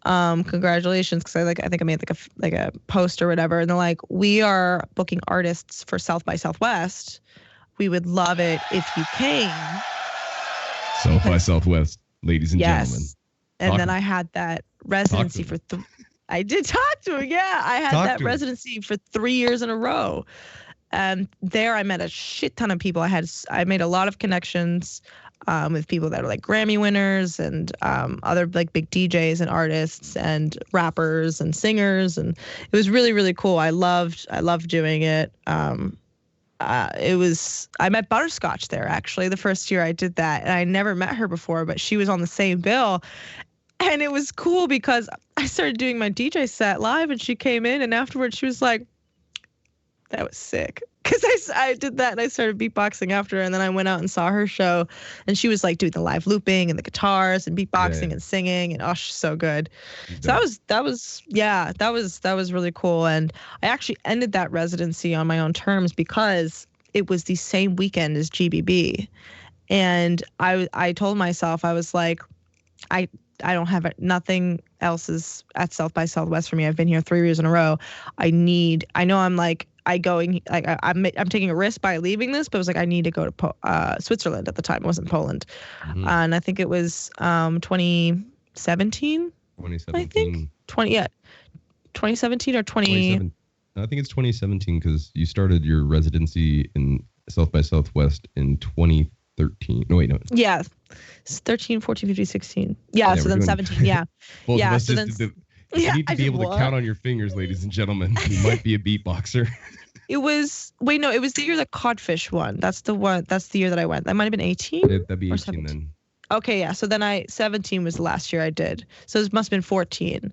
Congratulations, because I think I made like a post or whatever, and they're like, we are booking artists for South by Southwest. We would love it if you came. South by Southwest, ladies and gentlemen. And then I had that residency for I did talk to him. Yeah, I had that residency for 3 years in a row. And there I met a shit ton of people. I made a lot of connections with people that are like Grammy winners and other like big DJs and artists and rappers and singers, and it was really, really cool. I loved doing it. I met Butterscotch there actually the first year I did that, and I never met her before, but she was on the same bill. And it was cool because I started doing my DJ set live, and she came in, and afterwards she was like, that was sick. Because I did that and I started beatboxing after, and then I went out and saw her show, and she was like doing the live looping and the guitars and beatboxing and singing, and oh, she's so good. So that was really cool. And I actually ended that residency on my own terms because it was the same weekend as GBB, and I told myself, I was like, I don't have it. Nothing else is at South by Southwest for me. I've been here 3 years in a row. I'm taking a risk by leaving this, but it was like, I need to go to Switzerland at the time. It wasn't Poland. And I think it was 2017. 2017. I think 2017 or 20. I think it's 2017, because you started your residency in South by Southwest in 2013. No, wait, no. Yeah. 13, 14, 15, 16. Yeah, so then 17. Yeah. Yeah. So then. You need to be able to count on your fingers, ladies and gentlemen. You might be a beatboxer. It was the year that Codfish won. That's the year that I went. That might have been 18. That'd be 18 then. Okay, yeah. So then 17 was the last year I did. So this must have been 14.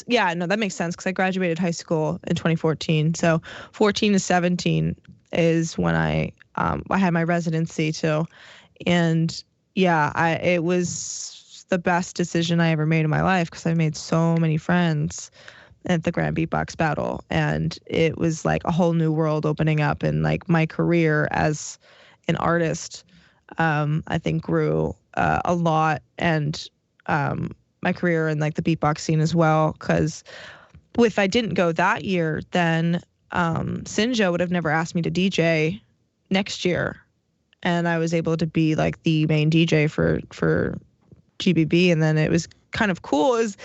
Yeah, no, that makes sense, because I graduated high school in 2014. So 14 to 17 is when I had my residency too. And yeah, it was the best decision I ever made in my life, because I made so many friends at the Grand Beatbox Battle, and it was like a whole new world opening up, and like my career as an artist I think grew a lot, and my career in like the beatbox scene as well, because if I didn't go that year, then Sinjo would have never asked me to DJ next year, and I was able to be like the main DJ for GBB. And then it was kind of cool. It's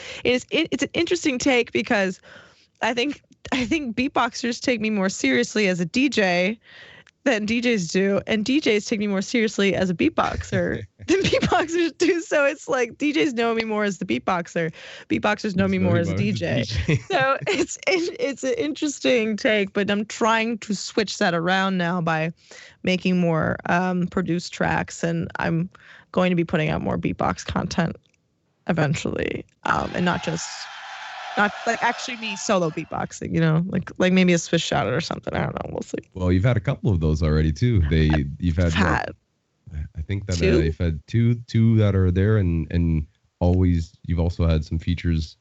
an interesting take, because I think beatboxers take me more seriously as a DJ than DJs do, and DJs take me more seriously as a beatboxer than beatboxers do. So it's like DJs know me more as the beatboxer, beatboxers know me more as a DJ. So it's an interesting take, but I'm trying to switch that around now by making more produced tracks, and I'm going to be putting out more beatbox content eventually, and not like actually me solo beatboxing, you know, like maybe a Swiss shout out or something. I don't know. We'll see. Well, you've had a couple of those already too. You've had I think that you've had two that are there, and always you've also had some features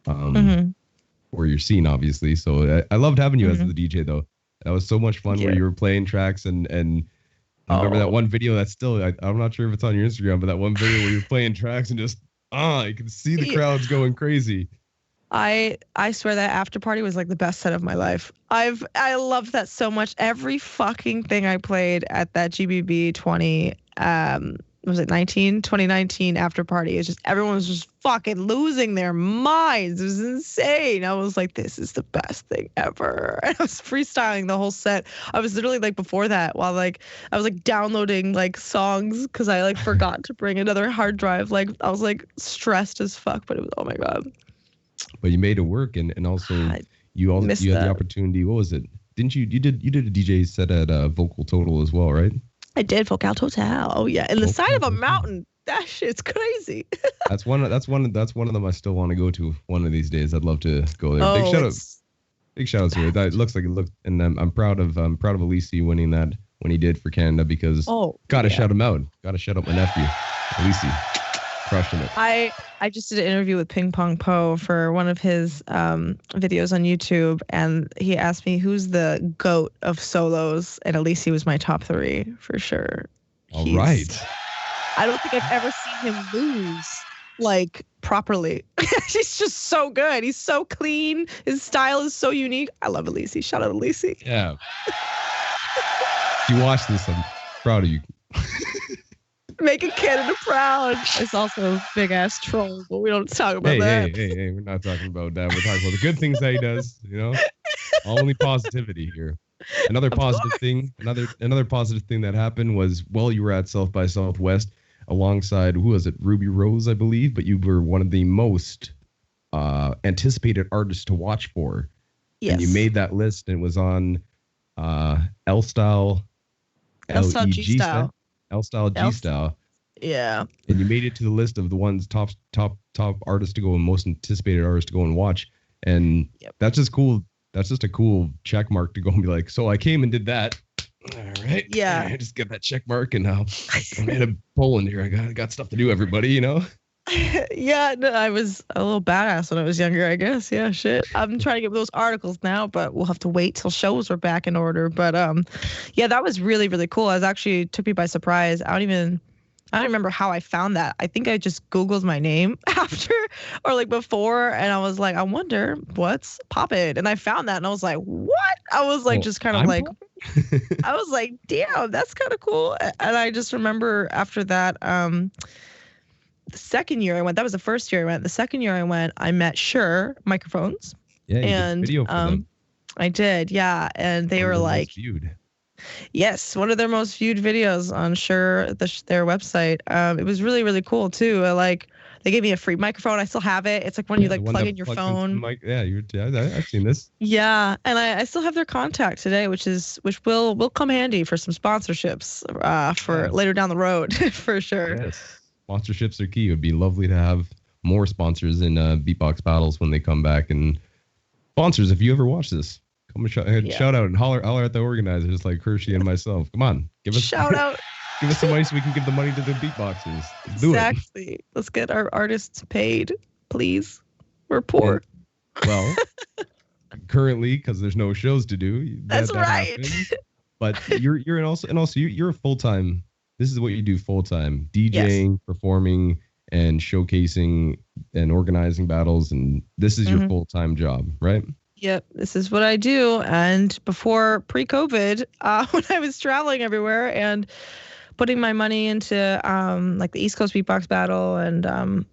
where you're seen, obviously. So I loved having you as the DJ though. That was so much fun where you were playing tracks and I remember that one video that's still, I'm not sure if it's on your Instagram, but that one video where you're playing tracks and just, you can see the crowds going crazy. I swear that after party was like the best set of my life. I loved that so much. Every fucking thing I played at that GBB 2019 after party. It's just everyone was just fucking losing their minds. It was insane. I was like, this is the best thing ever. And I was freestyling the whole set. I was literally like before that while like I was like downloading like songs because I like forgot to bring another hard drive. Like I was like stressed as fuck, but it was, oh my God. But you made it work, and also you had the opportunity. What was it? Didn't you did a DJ set at Vocal Total as well, right? I did Vocal Total. Oh yeah, in the side of a mountain. That shit's crazy. that's one of them I still want to go to one of these days. I'd love to go there. Big shout outs here. That looks like it looked, and I'm proud of Elise winning that when he did for Canada because gotta shout him out. Gotta shout out my nephew, Elise. Crushing it. I just did an interview with Ping Pong Po for one of his videos on YouTube, and he asked me who's the GOAT of solos, and Elise was my top 3 for sure. All right. I don't think I've ever seen him lose like properly. He's just so good. He's so clean. His style is so unique. I love Elise. Shout out Elise. Yeah. If you watch this, I'm proud of you. Making Canada proud. It's also big ass troll, but we don't talk about that. Hey, we're not talking about that. We're talking about the good things that he does, you know? Only positivity here. Another positive thing that happened was while you were at South by Southwest alongside, who was it? Ruby Rose, I believe, but you were one of the most anticipated artists to watch for. Yes. And you made that list, and it was on L Style, G Style. L Style, G Style. Yeah. And you made it to the list of the ones top artists to go and most anticipated artists to go and watch. And that's just cool. That's just a cool check mark to go and be like, so I came and did that. All right. Yeah. I just get that check mark, and now I'm in Poland here. I got stuff to do, everybody, you know? Yeah, no, I was a little badass when I was younger, I guess. Yeah, shit. I'm trying to get those articles now, but we'll have to wait till shows are back in order. But yeah, that was really, really cool. It actually took me by surprise. I don't remember how I found that. I think I just Googled my name after or like before, and I was like, I wonder what's poppin'. And I found that, and I was like, what? I was like, just kind of like, I was like, damn, that's kind of cool. And I just remember after that, the second year I went, that was the first year I went. The second year I went, I met Shure microphones. Yeah, you did video for them. I did, yeah. And they were like, yes, one of their most viewed videos on Shure, their website. It was really, really cool too. They gave me a free microphone. I still have it. It's like when you like plug in your phone. I've seen this. Yeah, and I still have their contact today, which will come handy for some sponsorships for later down the road for sure. Yes. Sponsorships are key. It would be lovely to have more sponsors in beatbox battles when they come back. And sponsors, if you ever watch this, come and shout out and holler at the organizers like Hershe and myself. Come on, give us shout out. Give us some money so we can give the money to the beatboxers. Let's do exactly. Let's get our artists paid, please. We're poor. Well, currently, because there's no shows to do. That's right. But you're a full time. This is what you do full time: DJing, performing, and showcasing and organizing battles. And this is your full time job, right? Yep, this is what I do. And before pre-COVID, when I was traveling everywhere and putting my money into like the East Coast Beatbox battle and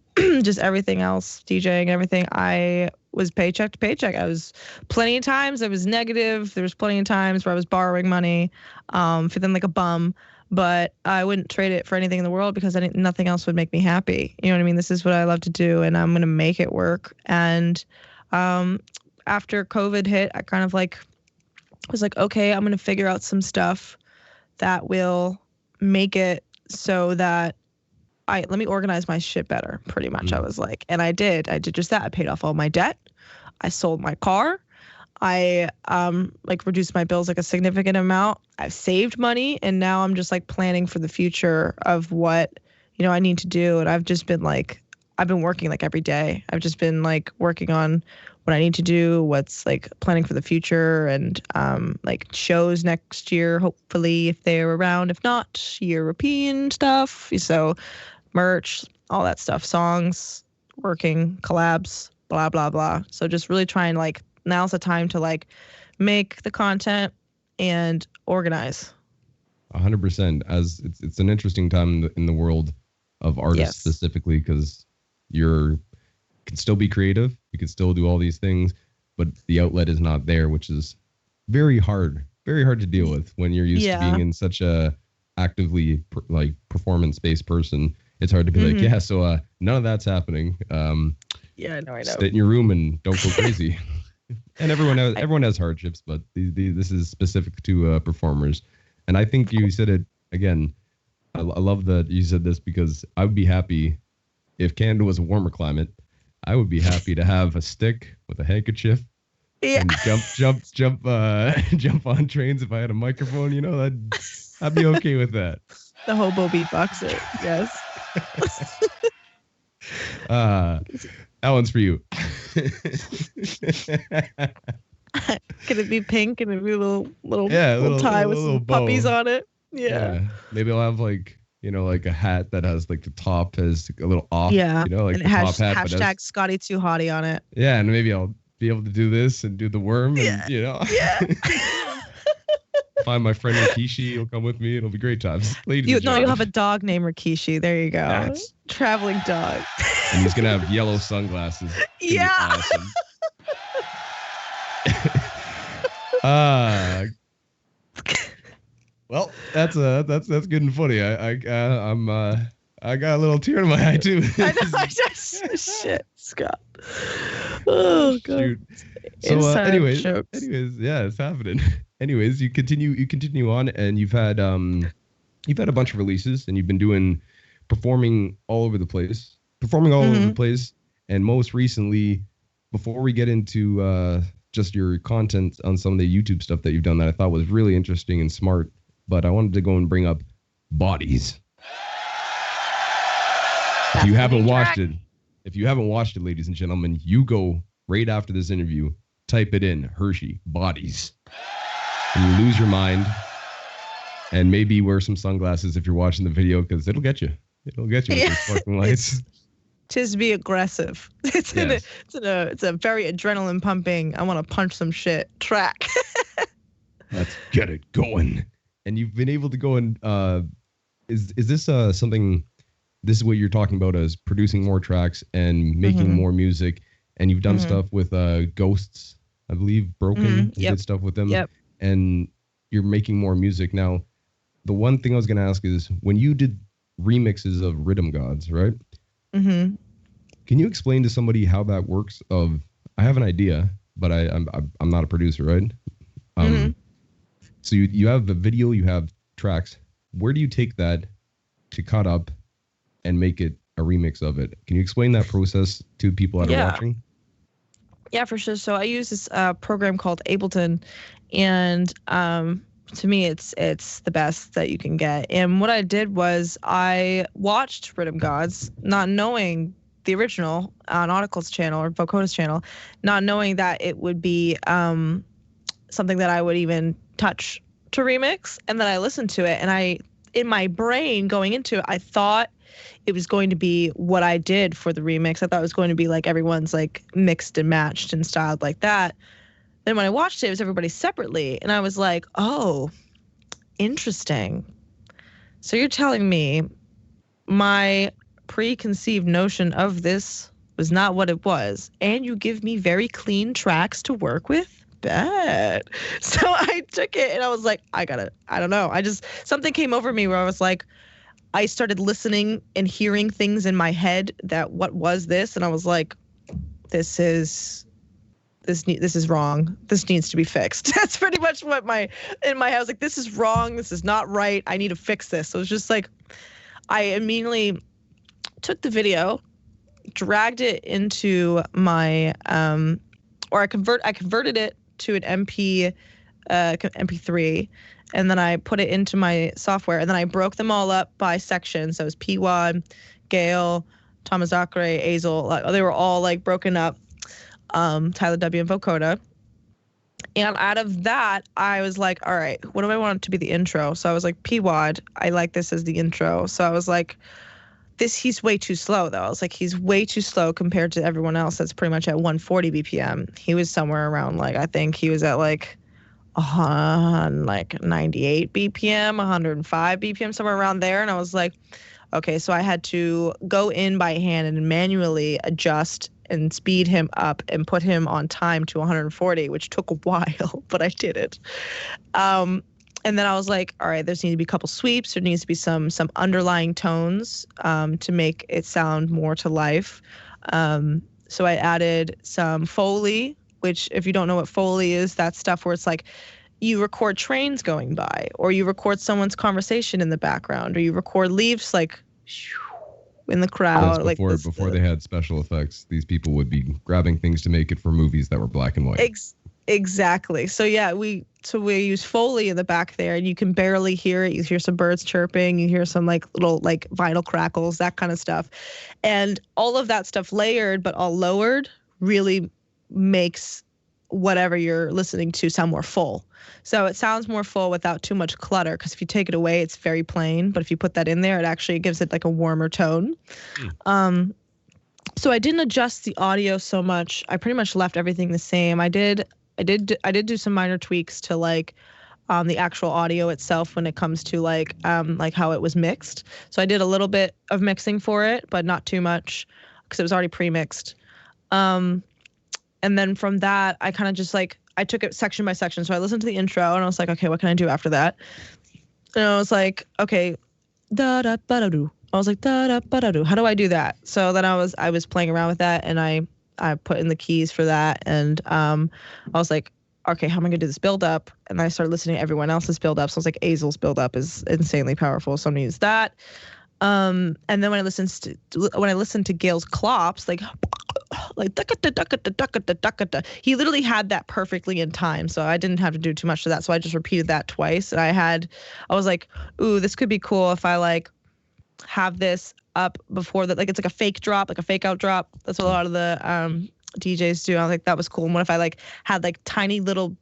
just everything else, DJing, everything, I was paycheck to paycheck. I was plenty of times I was negative. There was plenty of times where I was borrowing money, feeling like a bum. But I wouldn't trade it for anything in the world because nothing else would make me happy. You know what I mean? This is what I love to do, and I'm going to make it work. And after COVID hit, I kind of was like, okay, I'm going to figure out some stuff that will make it so that let me organize my shit better, pretty much. I was like, and I did just that. I paid off all my debt. I sold my car. I reduced my bills like a significant amount. I've saved money, and now I'm just like planning for the future of what, I need to do. And I've just been like, I've been working like every day. I've just been like working on what I need to do, what's like planning for the future, and like shows next year, hopefully, if they're around. If not, European stuff. So merch, all that stuff, songs, working, collabs, blah, blah, blah. So just really trying like, now's the time to like make the content and organize. 100%. As it's an interesting time in the world of artists specifically, because you can still be creative, you can still do all these things, but the outlet is not there, which is very hard to deal with when you're used to being in such a actively like performance-based person. It's hard to be like, so none of that's happening. I know. Sit in your room and don't go crazy. And everyone has hardships, but this is specific to performers. And I think you said it again. I love that you said this, because I would be happy if Canada was a warmer climate. I would be happy to have a stick with a handkerchief and jump on trains if I had a microphone. You know, I'd be okay with that. The hobo beatboxer, yes. That one's for you. Can it be pink? Can it be a little tie with some puppies on it? Yeah. Maybe I'll have like a hat that has like the top has a little off. Yeah. Like and the top hat. Hashtag #Scotty2Hottie on it. Yeah, and maybe I'll be able to do this and do the worm. And, Yeah. Find my friend Rikishi. He'll come with me. It'll be great times. You'll have a dog named Rikishi. There you go. Traveling dog. And he's gonna have yellow sunglasses. Yeah. Awesome. Well, that's good and funny. I got a little tear in my eye too. I know. Shit, Scott. Oh god. Shoot. So anyways, yeah, it's happening. Anyways, you continue on, and you've had a bunch of releases, and you've been performing all over the place, and most recently, before we get into just your content on some of the YouTube stuff that you've done that I thought was really interesting and smart, but I wanted to go and bring up Bodies. If you haven't watched it, ladies and gentlemen, you go right after this interview, type it in, Hershe, Bodies. And you lose your mind, and maybe wear some sunglasses if you're watching the video, because it'll get you. It'll get you with those sparkling lights. Tis be aggressive. It's a very adrenaline pumping, I want to punch some shit track. Let's get it going. And you've been able to go and is this something? This is what you're talking about as producing more tracks and making more music, and you've done stuff with Ghosts, I believe, Broken. You did stuff with them. Yep. And you're making more music now. The one thing I was going to ask is, when you did remixes of Rhythm Gods, right? Mm-hmm. Can you explain to somebody how that works? I have an idea, but I'm not a producer, right? So you have the video, you have tracks. Where do you take that to cut up and make it a remix of it? Can you explain that process to people that are watching? Yeah, for sure. So I use this program called Ableton, and to me, it's the best that you can get. And what I did was I watched Rhythm Gods, not knowing the original on Audico's channel or Vocoder's channel, not knowing that it would be something that I would even touch to remix. And then I listened to it, and in my brain going into it, I thought it was going to be what I did for the remix. I thought it was going to be like everyone's like mixed and matched and styled like that. Then when I watched it, it was everybody separately. And I was like, oh, interesting. So you're telling me my preconceived notion of this was not what it was, and you give me very clean tracks to work with? Bet. So I took it and I was like, I don't know. Something came over me where I was like, I started listening and hearing things in my head that what was this? And I was like, this is wrong. This needs to be fixed. That's pretty much what in my head was like, this is wrong. This is not right. I need to fix this. So it was just like, I immediately took the video, dragged it into my, I converted it to an MP3, and then I put it into my software, and then I broke them all up by section. So it was P1, Gale, Thomas Zachary, Azel, like, they were all like broken up. Tyler W and Vocoda. And out of that, I was like, all right, what do I want to be the intro? So I was like, P-Wad, I like this as the intro. So I was like, he's way too slow though. I was like, he's way too slow compared to everyone else that's pretty much at 140 BPM. He was somewhere around like, I think he was at like 98 BPM, 105 BPM, somewhere around there. And I was like, okay, so I had to go in by hand and manually adjust and speed him up and put him on time to 140, which took a while, but I did it. And then I was like, all right, there's need to be a couple sweeps. There needs to be some underlying tones to make it sound more to life. So I added some Foley, which if you don't know what Foley is, that's stuff where it's like you record trains going by, or you record someone's conversation in the background, or you record leaves like in the crowd. Before they had special effects, these people would be grabbing things to make it for movies that were black and white. Exactly. So yeah, we use Foley in the back there, and you can barely hear it. You hear some birds chirping, you hear some like little like vinyl crackles, that kind of stuff. And all of that stuff layered but all lowered really makes whatever you're listening to sound more full. So it sounds more full without too much clutter, because if you take it away, it's very plain. But if you put that in there, it actually gives it like a warmer tone. So I didn't adjust the audio so much. I pretty much left everything the same. I did do some minor tweaks to like the actual audio itself when it comes to like how it was mixed. So I did a little bit of mixing for it, but not too much because it was already pre-mixed. And then from that, I kind of just like, I took it section by section. So I listened to the intro and I was like, okay, what can I do after that? And I was like, okay, da da ba da do. I was like, da da ba da do. How do I do that? So then I was playing around with that, and I put in the keys for that, and I was like, okay, how am I gonna do this build up? And I started listening to everyone else's build up. So I was like, Azel's build up is insanely powerful, so I'm gonna use that. And then when I listened to Gail's clops, like he literally had that perfectly in time, so I didn't have to do too much to that. So I just repeated that twice, and I was like, ooh, this could be cool if I like have this up before that, like it's like a fake drop, like a fake out drop. That's what a lot of the DJs do. I was like, that was cool. And what if I like had like tiny little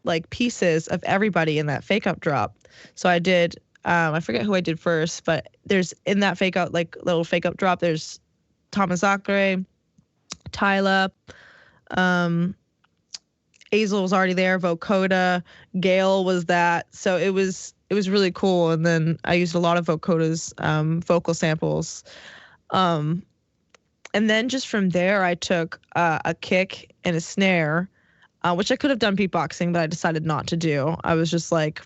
like pieces of everybody in that fake out drop? So I did. I forget who I did first, but there's in that fake out, like little fake out drop, there's Thomas Zachary, Tyler, Azel was already there, Vocoda, Gail was that. So it was really cool. And then I used a lot of Vocoda's vocal samples. And then just from there, I took a kick and a snare, which I could have done beatboxing, but I decided not to do. I was just like,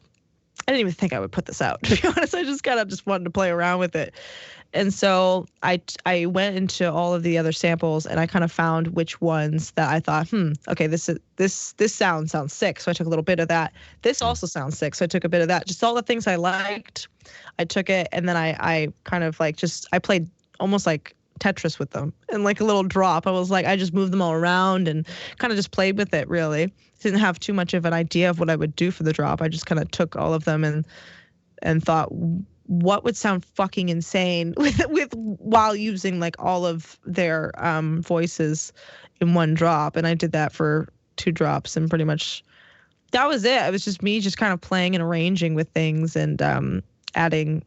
I didn't even think I would put this out, to be honest. I just kind of just wanted to play around with it. And so I went into all of the other samples, and I kind of found which ones that I thought, okay, this sounds sick. So I took a little bit of that. This also sounds sick. So I took a bit of that. Just all the things I liked, I took it, and then I kind of like I played almost like Tetris with them and like a little drop. I was like, I just moved them all around and kind of just played with it, really. Didn't have too much of an idea of what I would do for the drop. I just kind of took all of them and thought, what would sound fucking insane with while using like all of their voices in one drop. And I did that for 2 drops, and pretty much that was it. It was just me just kind of playing and arranging with things and adding,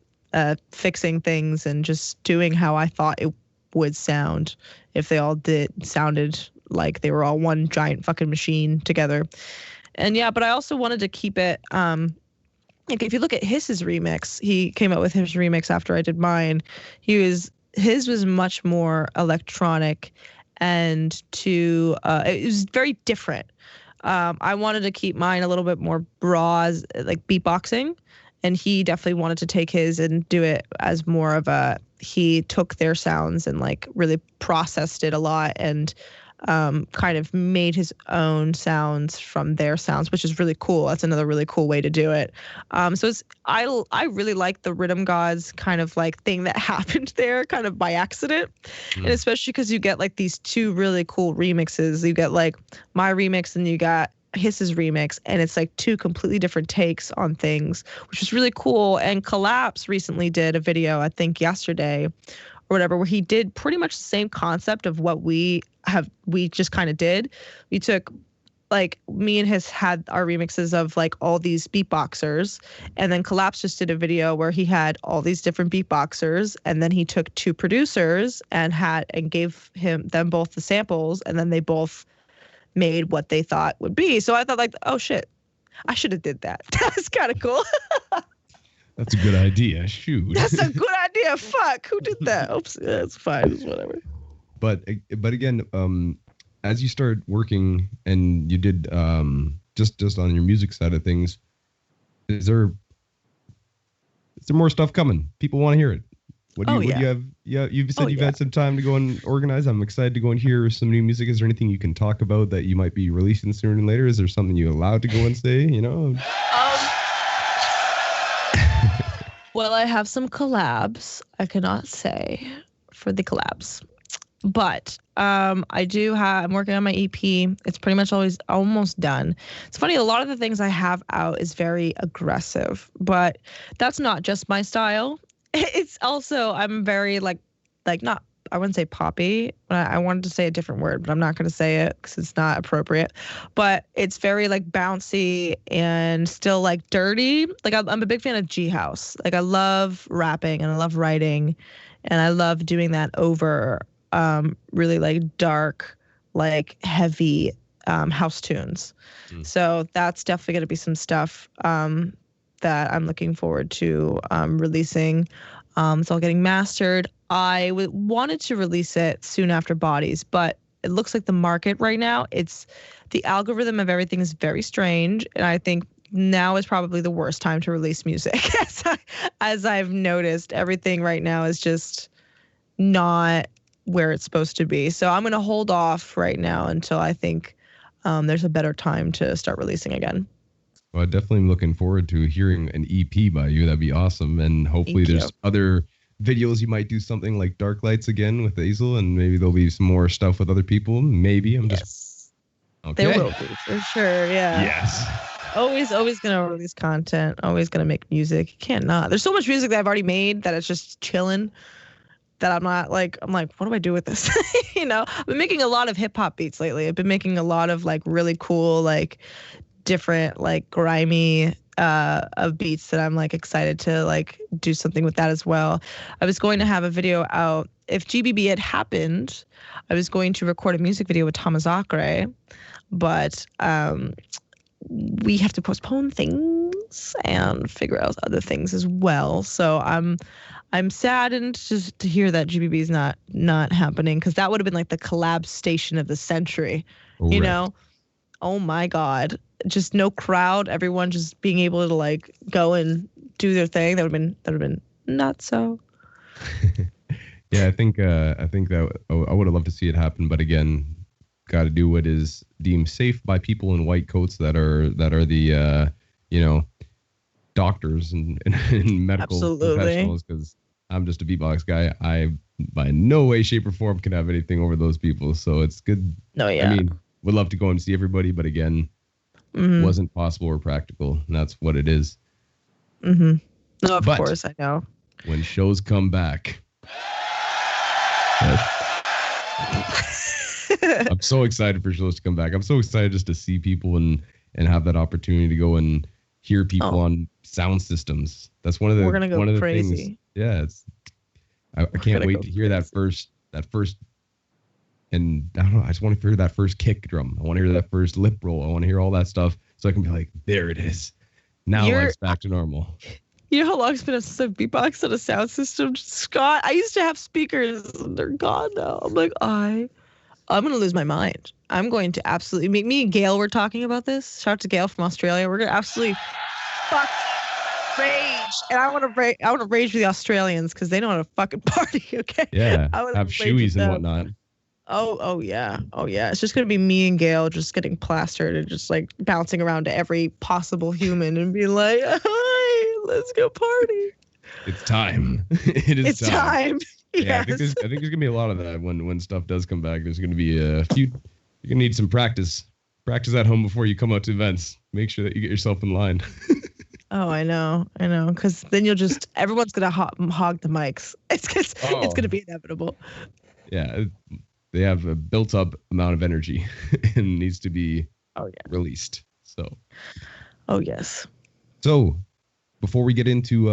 fixing things, and just doing how I thought it would sound if they all sounded like they were all one giant fucking machine together. And yeah, but I also wanted to keep it like if you look at his remix, he came out with his remix after I did mine. His was much more electronic, and it was very different. I wanted to keep mine a little bit more raw, like beatboxing, and he definitely wanted to take his and do it as more of he took their sounds and like really processed it a lot, and kind of made his own sounds from their sounds, which is really cool. That's another really cool way to do it. So I really like the Rhythm Gods kind of like thing that happened there kind of by accident. And especially because you get like these 2 really cool remixes. You get like my remix and you got his remix, and it's like 2 completely different takes on things, which was really cool. And Collapse recently did a video, I think yesterday or whatever, where he did pretty much the same concept of what we just kind of did. We took, like, me and his had our remixes of like all these beatboxers, and then Collapse just did a video where he had all these different beatboxers, and then he took two producers and gave them both the samples, and then they both made what they thought would be. So I thought, like, oh shit, I should have did that. That's kind of cool. That's a good idea. Shoot. That's a good idea. Fuck, who did that? Oops, yeah, it's fine. It's whatever. But again, as you start working and you did just on your music side of things, is there more stuff coming? People want to hear it. What do you have? Yeah, you've said you've had some time to go and organize. I'm excited to go and hear some new music. Is there anything you can talk about that you might be releasing sooner than later? Is there something you're allowed to go and say? You know. Well, I have some collabs. I cannot say for the collabs, but I'm working on my EP. It's pretty much almost done. It's funny, a lot of the things I have out is very aggressive, but that's not just my style. It's also, I'm very like not, I wouldn't say poppy. I wanted to say a different word, but I'm not going to say it because it's not appropriate. But it's very like bouncy and still like dirty. Like I'm a big fan of G House. Like I love rapping and I love writing, and I love doing that over really like dark, like heavy house tunes. So that's definitely going to be some stuff that I'm looking forward to releasing. It's all getting mastered. I wanted to release it soon after Bodies, but it looks like the market right now, the algorithm of everything is very strange, and I think now is probably the worst time to release music. As I've noticed, everything right now is just not where it's supposed to be. So I'm going to hold off right now until I think there's a better time to start releasing again. Well, I definitely am looking forward to hearing an EP by you. That'd be awesome. And hopefully there's other videos. You might do something like Dark Lights again with Hazel, and maybe there'll be some more stuff with other people. Maybe. Just okay. There will be, for sure. Yeah. Yes. Always gonna release content. Always gonna make music. You can't not. There's so much music that I've already made that it's just chilling, that I'm like, what do I do with this? You know, I've been making a lot of hip hop beats lately. I've been making a lot of like really cool, like different, like grimy of beats that I'm like excited to like do something with that as well. I was going to have a video out. If GBB had happened, I was going to record a music video with Thomas Acre, but we have to postpone things and figure out other things as well. So I'm saddened just to hear that GBB is not happening, because that would have been like the collab station of the century. You know? Oh my God. Just no crowd, everyone just being able to like go and do their thing. That would have been not so. Yeah, I think that I would have loved to see it happen, but again, got to do what is deemed safe by people in white coats that are the doctors and medical professionals, because I'm just a beatbox guy. I by no way, shape, or form can have anything over those people. So it's good. No, yeah. I mean, would love to go and see everybody, but again, wasn't possible or practical. And that's what it is. No, of course, I know. When shows come back, I'm so excited for shows to come back. I'm so excited just to see people and have that opportunity to go and hear people on sound systems. That's one of the We're gonna go one of the crazy. things. Yeah, I can't wait to hear that first, and I don't know. I just want to hear that first kick drum. I want to hear that first lip roll. I want to hear all that stuff so I can be like, there it is. Now life's back to normal. You know how long it's been since I've beatboxed on a sound system, Scott? I used to have speakers, and they're gone now. I'm like, I'm going to lose my mind. I'm going to absolutely make me and Gail were talking about this. Shout out to Gail from Australia. We're going to absolutely fuck rage. And I want to rage with the Australians because they know how to fucking party, okay? Yeah, have shoeies and whatnot. Oh yeah. It's just going to be me and Gail just getting plastered and just like bouncing around to every possible human and be like, hi, let's go party. It's time. It's time. Yeah, Yes. I think there's gonna be a lot of that when stuff does come back. There's gonna be a few. You're gonna need some practice at home before you come out to events. Make sure that you get yourself in line. Oh, I know. Because then everyone's gonna hog the mics. It's gonna be inevitable. Yeah, they have a built-up amount of energy and needs to be released. So. Oh yes. So, before we get into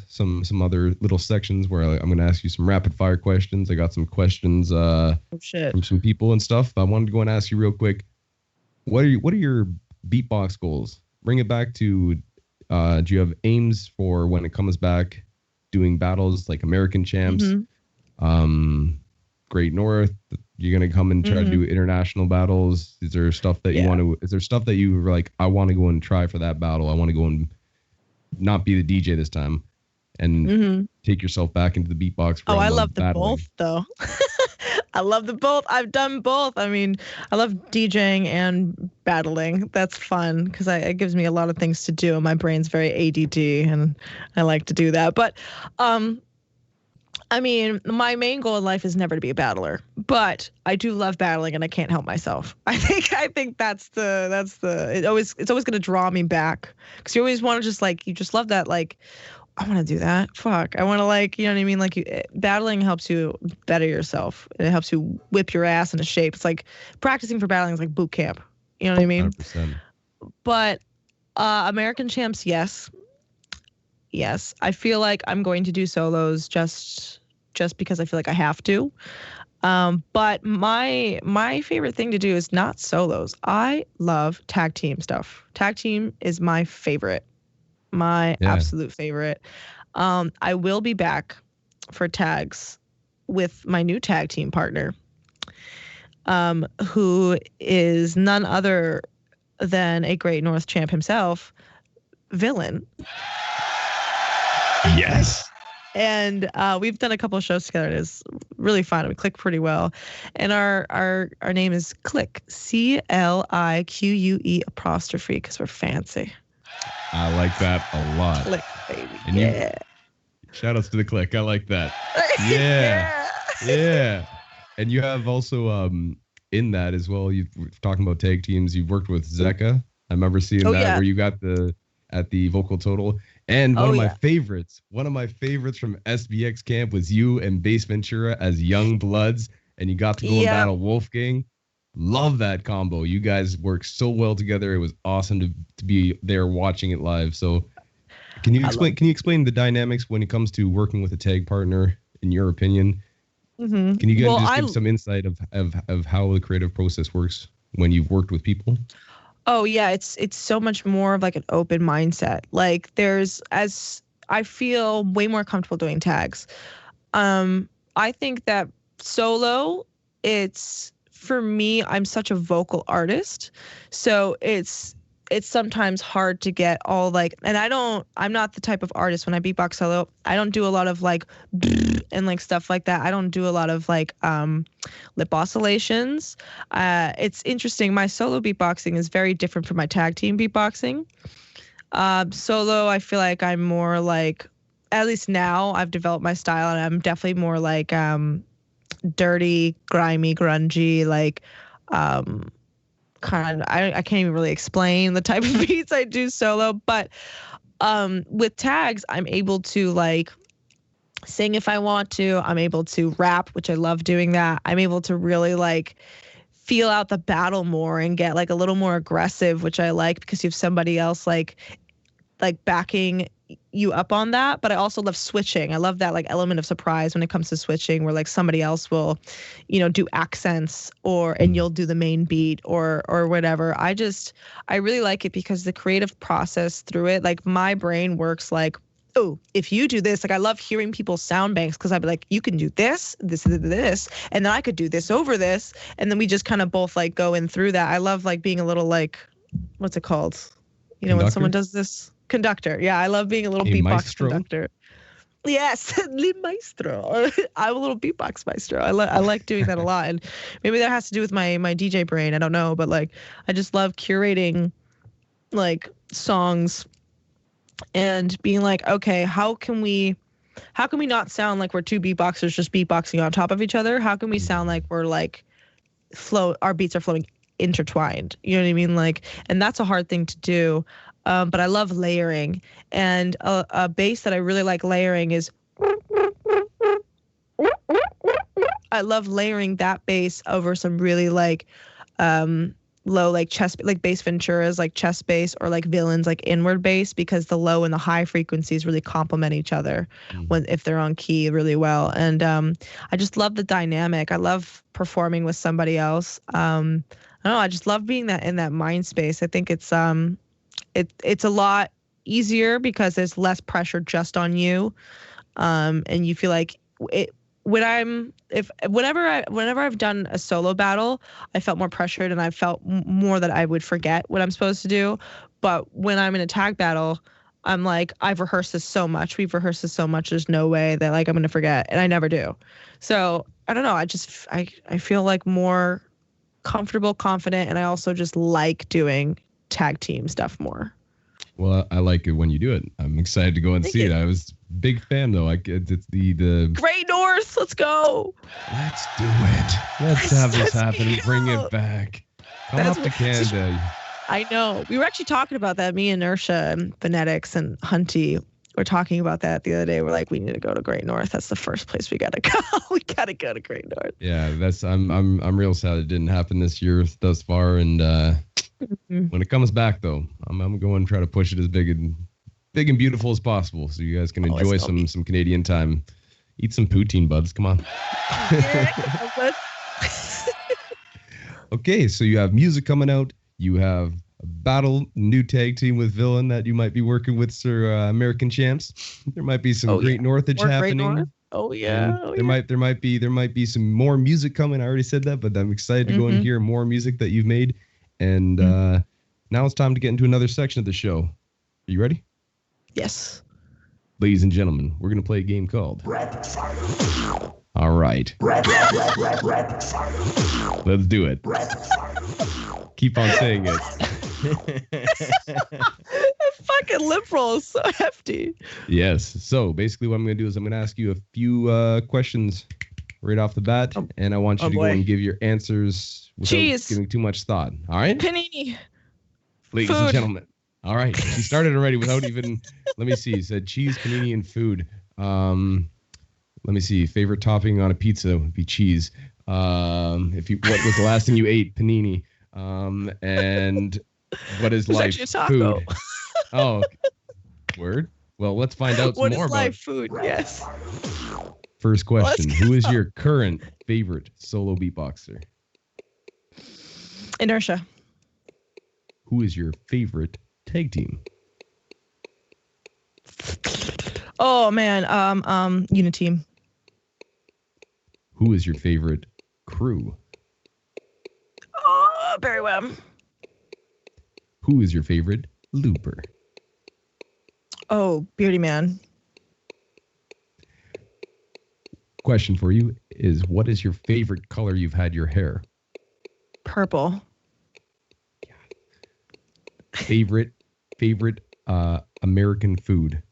some other little sections where I'm going to ask you some rapid fire questions, I got some questions from some people and stuff. I wanted to go and ask you real quick. What are your beatbox goals? Bring it back to. Do you have aims for when it comes back, doing battles like American champs, Great North? You're gonna come and try to do international battles. Is there stuff that you want to? Is there stuff that you were like, I want to go and try for that battle? I want to go and not be the DJ this time, and take yourself back into the beatbox. Oh, I love the both though. I love the both. I've done both. I mean, I love DJing and battling. That's fun because it gives me a lot of things to do. My brain's very ADD, and I like to do that. But, I mean, my main goal in life is never to be a battler. But I do love battling, and I can't help myself. I think that's it's always going to draw me back because you always want to you just love that I want to do that. Fuck. I want to you know what I mean? Battling helps you better yourself. And it helps you whip your ass into shape. It's like practicing for battling is like boot camp. You know what I mean? 100%. But American champs, yes. Yes. I feel like I'm going to do solos just because I feel like I have to. But my favorite thing to do is not solos. I love tag team stuff. Tag team is my favorite. My absolute favorite. I will be back for tags with my new tag team partner, who is none other than a Great North champ himself, Villain. Yes. And we've done a couple of shows together. It's really fun. We click pretty well. And our name is Click, CLIQUE apostrophe, because we're fancy. I like that a lot. Click, baby. And shout outs to the Click. I like that. Yeah. And you have also in that as well, you're talking about tag teams. You've worked with Zeka. I remember seeing where you got at the vocal total. And one of my favorites from SBX camp was you and Bass Ventura as Young Bloods, and you got to go and battle Wolfgang. Love that combo. You guys work so well together. It was awesome to be there watching it live. So can you explain the dynamics when it comes to working with a tag partner, in your opinion? Can you give some insight of how the creative process works when you've worked with people? Oh yeah, it's so much more of like an open mindset. I feel way more comfortable doing tags. I think that solo, for me, I'm such a vocal artist, so it's sometimes hard to get all and I'm not the type of artist when I beatbox solo. I don't do a lot of and stuff like that. I don't do a lot of lip oscillations. It's interesting. My solo beatboxing is very different from my tag team beatboxing. Solo, I feel like I'm more at least now I've developed my style, and I'm definitely more dirty, grimy, grungy, kind of, I can't even really explain the type of beats I do solo, but with tags, I'm able to sing if I want to. I'm able to rap, which I love doing that. I'm able to really feel out the battle more and get a little more aggressive, which I like because you have somebody else backing you up on that. But I also love switching. I love that element of surprise when it comes to switching, where somebody else will, do accents and you'll do the main beat or whatever. I really like it because the creative process through it, my brain works oh, if you do this, I love hearing people's sound banks, because I'd be you can do this, this, and then I could do this over this, and then we just kind of both go in through that. I love being a little what's it called? Conductor? When someone does this. Conductor. Yeah, I love being a little beatbox maestro? Conductor. Yes, li maestro. I'm a little beatbox maestro. I like doing that a lot, and maybe that has to do with my DJ brain. I don't know, but I just love curating songs and being okay, how can we not sound like we're two beatboxers just beatboxing on top of each other? How can we sound like we're our beats are flowing intertwined? You know what I mean? And that's a hard thing to do. but I love layering. And a bass that I really like layering is. I love layering that bass over some really like low like chest like bass Venturas like chest bass or like Villains like inward bass, because the low and the high frequencies really complement each other when if they're on key really well. And I just love the dynamic. I love performing with somebody else. I don't know, I just love being that in that mind space. I think it's a lot easier because there's less pressure just on you, and you feel like it. Whenever I've done a solo battle, I felt more pressured and I felt more that I would forget what I'm supposed to do. But when I'm in a tag battle, I'm like, I've rehearsed this so much. We've rehearsed this so much. There's no way that like I'm gonna forget, and I never do. So I don't know. I feel like more comfortable, confident, and I also just like doing tag team stuff more. Well, I like it when you do it. I'm excited to go and see it. I was a big fan though. It's the Great North. Let's go. Let's do it. Let's have this happen and bring it back. Come up to Canada. I know. We were actually talking about that. Me and Hershe and Phonetics and Hunty were talking about that the other day. We're like, we need to go to Great North. That's the first place we gotta go. We gotta go to Great North. Yeah, I'm real sad it didn't happen this year thus far, and when it comes back though, I'm going to try to push it as big and beautiful as possible, so you guys can enjoy some Canadian time. Eat some poutine, buds. Come on. Okay, so you have music coming out. You have a battle, new tag team with Villain that you might be working with, Sir American Champs. There might be some Great Northage happening. North? Oh yeah. There might be some more music coming. I already said that, but I'm excited to go and hear more music that you've made. And now it's time to get into another section of the show. Are you ready? Yes. Ladies and gentlemen, we're going to play a game called Rapid Fire. All right. Rapid Fire. Let's do it. Rapid Fire. Keep on saying it. That fucking lip roll is so hefty. Yes. So basically what I'm going to do is I'm going to ask you a few questions right off the bat, and I want you to go and give your answers without giving too much thought. All right? Panini. Ladies and gentlemen. All right. She started already without even, let me see. Said cheese, panini, and food. Let me see. Favorite topping on a pizza would be cheese. What was the last thing you ate? Panini. And what is life? Food. Oh, word. Well, let's find out some more about life? Food. Yes. First question. Who is your current favorite solo beatboxer? Inertia. Who is your favorite tag team? Oh man, Uniteam. Who is your favorite crew? Oh, very well. Who is your favorite looper? Oh, Beardy Man. Question for you is, what is your favorite color you've had your hair? Purple. Favorite American food?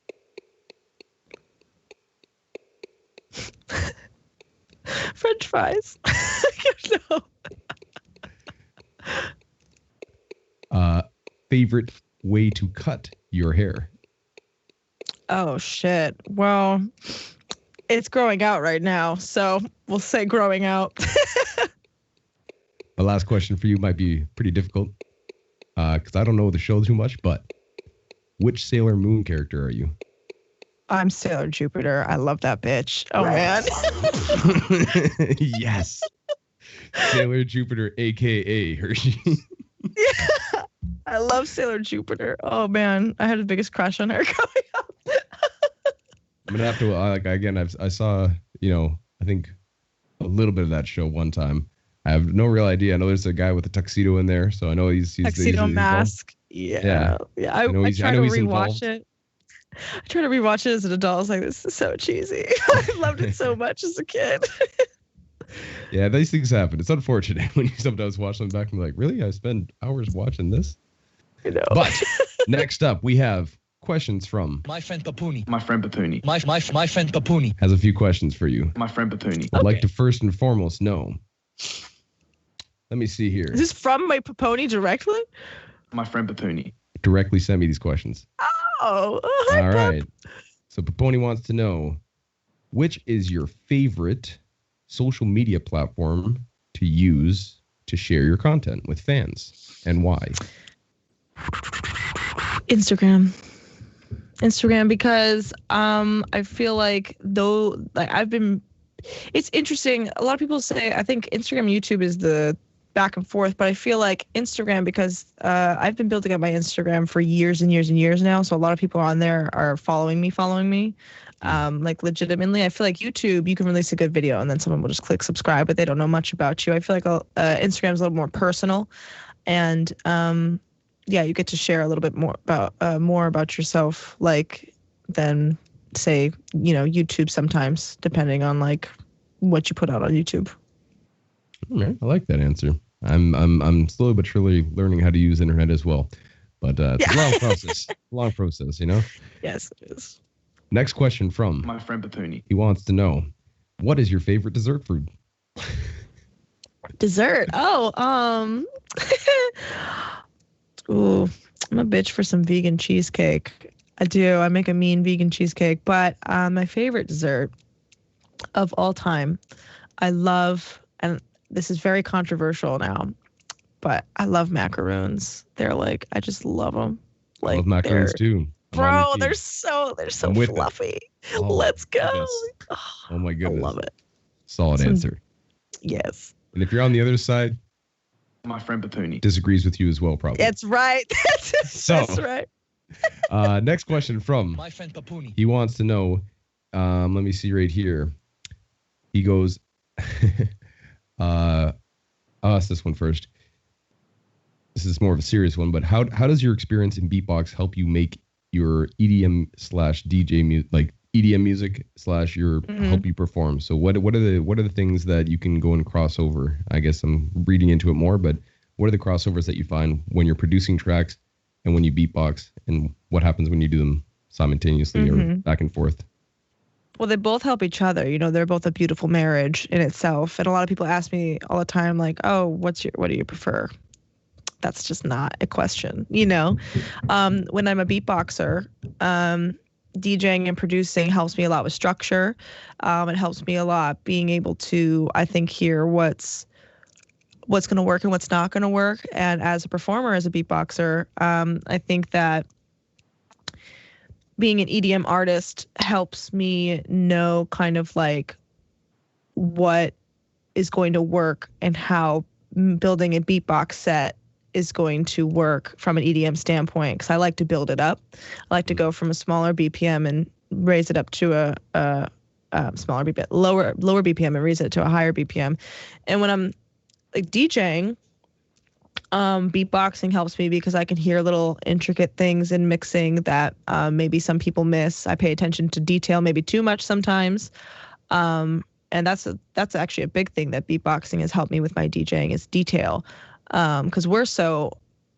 French fries. No. Favorite way to cut your hair? Oh shit. Well, it's growing out right now, so we'll say growing out. The last question for you might be pretty difficult, because I don't know the show too much, but which Sailor Moon character are you? I'm Sailor Jupiter. I love that bitch. Oh, man. Yes. Sailor Jupiter, a.k.a. Hershe. Yeah. I love Sailor Jupiter. Oh, man. I had the biggest crush on her growing up. I'm going to have to, again, I saw, I think a little bit of that show one time. I have no real idea. I know there's a guy with a tuxedo in there, so I know he's tuxedo mask. Yeah. I try to rewatch it. I try to rewatch it as an adult. I was like, this is so cheesy. I loved it so much as a kid. Yeah, these things happen. It's unfortunate when you sometimes watch them back and be like, really? I spent hours watching this? I know. But next up, we have questions from my friend Papuni. My friend Papuni. My friend Papuni has a few questions for you. My friend Papuni. I'd like to first and foremost know. Let me see here. Is this from my Paponi directly? My friend Papuni. directly sent me these questions. Oh, hi, all right. So Paponi wants to know, which is your favorite social media platform to use to share your content with fans, and why? Instagram, because I feel like it's interesting. A lot of people say, I think Instagram, YouTube is the back and forth, but I feel like Instagram, because I've been building up my Instagram for years and years and years now. So a lot of people on there are following me. Like legitimately. I feel like YouTube, you can release a good video and then someone will just click subscribe, but they don't know much about you. I feel like Instagram's a little more personal, and you get to share a little bit more about yourself, like, than say, YouTube sometimes, depending on like what you put out on YouTube. I like that answer. I'm slowly but surely learning how to use internet as well, but it's a long process. Long process, Yes, it is. Next question from my friend Papuni. He wants to know, what is your favorite dessert food? Dessert? Oh, ooh, I'm a bitch for some vegan cheesecake. I do. I make a mean vegan cheesecake, but my favorite dessert of all time, I love, and this is very controversial now, but I love macaroons. They're like, I just love them. Like, I love macaroons too. Bro, they're so fluffy. Oh, let's go. Oh my goodness. I love it. Solid answer. Yes. And if you're on the other side, my friend Papuni disagrees with you as well, probably. That's right. That's right. Next question from my friend Papuni. He wants to know, let me see right here. He goes, I'll ask this one first. This is more of a serious one, but how does your experience in beatbox help you make your EDM/DJ music, like EDM music / your help you perform? So what are the things that you can go and cross over? I guess I'm reading into it more, but what are the crossovers that you find when you're producing tracks and when you beatbox, and what happens when you do them simultaneously or back and forth? Well, they both help each other. They're both a beautiful marriage in itself. And a lot of people ask me all the time, like, oh, what do you prefer? That's just not a question, When I'm a beatboxer, DJing and producing helps me a lot with structure. It helps me a lot being able to, I think, hear what's going to work and what's not going to work. And as a performer, as a beatboxer, I think that being an EDM artist helps me know kind of like what is going to work and how building a beatbox set is going to work from an EDM standpoint, because I like to build it up. I like to go from a smaller BPM and raise it up to a smaller BPM, lower BPM and raise it to a higher BPM. And when I'm like DJing, beatboxing helps me because I can hear little intricate things in mixing that maybe some people miss. I pay attention to detail, maybe too much sometimes. And that's actually a big thing that beatboxing has helped me with my DJing, is detail. Because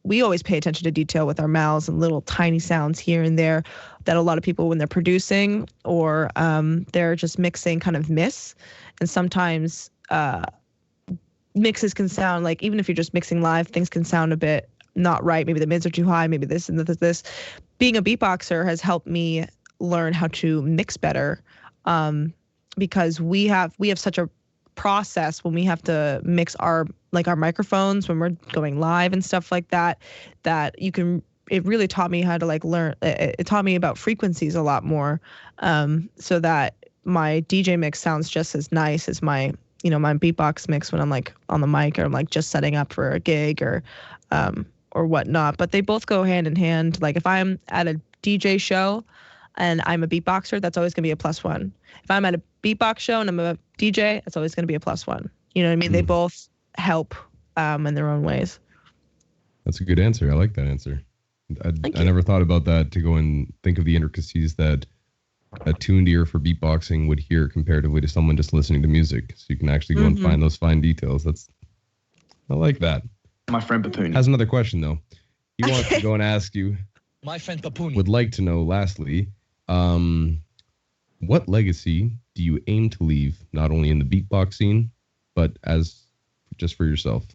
we always pay attention to detail with our mouths and little tiny sounds here and there that a lot of people, when they're producing or they're just mixing, kind of miss. And sometimes mixes can sound like, even if you're just mixing live, things can sound a bit not right. Maybe the mids are too high, maybe this and this. Being a beatboxer has helped me learn how to mix better, because we have such a process when we have to mix our microphones when we're going live and stuff like that it really taught me how to learn. It taught me about frequencies a lot more, so that my DJ mix sounds just as nice as my beatbox mix when I'm like on the mic, or I'm like just setting up for a gig or whatnot. But they both go hand in hand. Like if I'm at a DJ show and I'm a beatboxer, that's always gonna be a +1. If I'm at a beatbox show and I'm a DJ, that's always gonna be a +1. You know what I mean? They both help in their own ways. That's a good answer. I like that answer. I never thought about that, to go and think of the intricacies that a tuned ear for beatboxing would hear comparatively to someone just listening to music. So you can actually go and find those fine details. I like that. My friend Papuni has another question though. He wants to go and ask you. My friend Papuni would like to know, lastly, what legacy do you aim to leave, not only in the beatbox scene, but as just for yourself?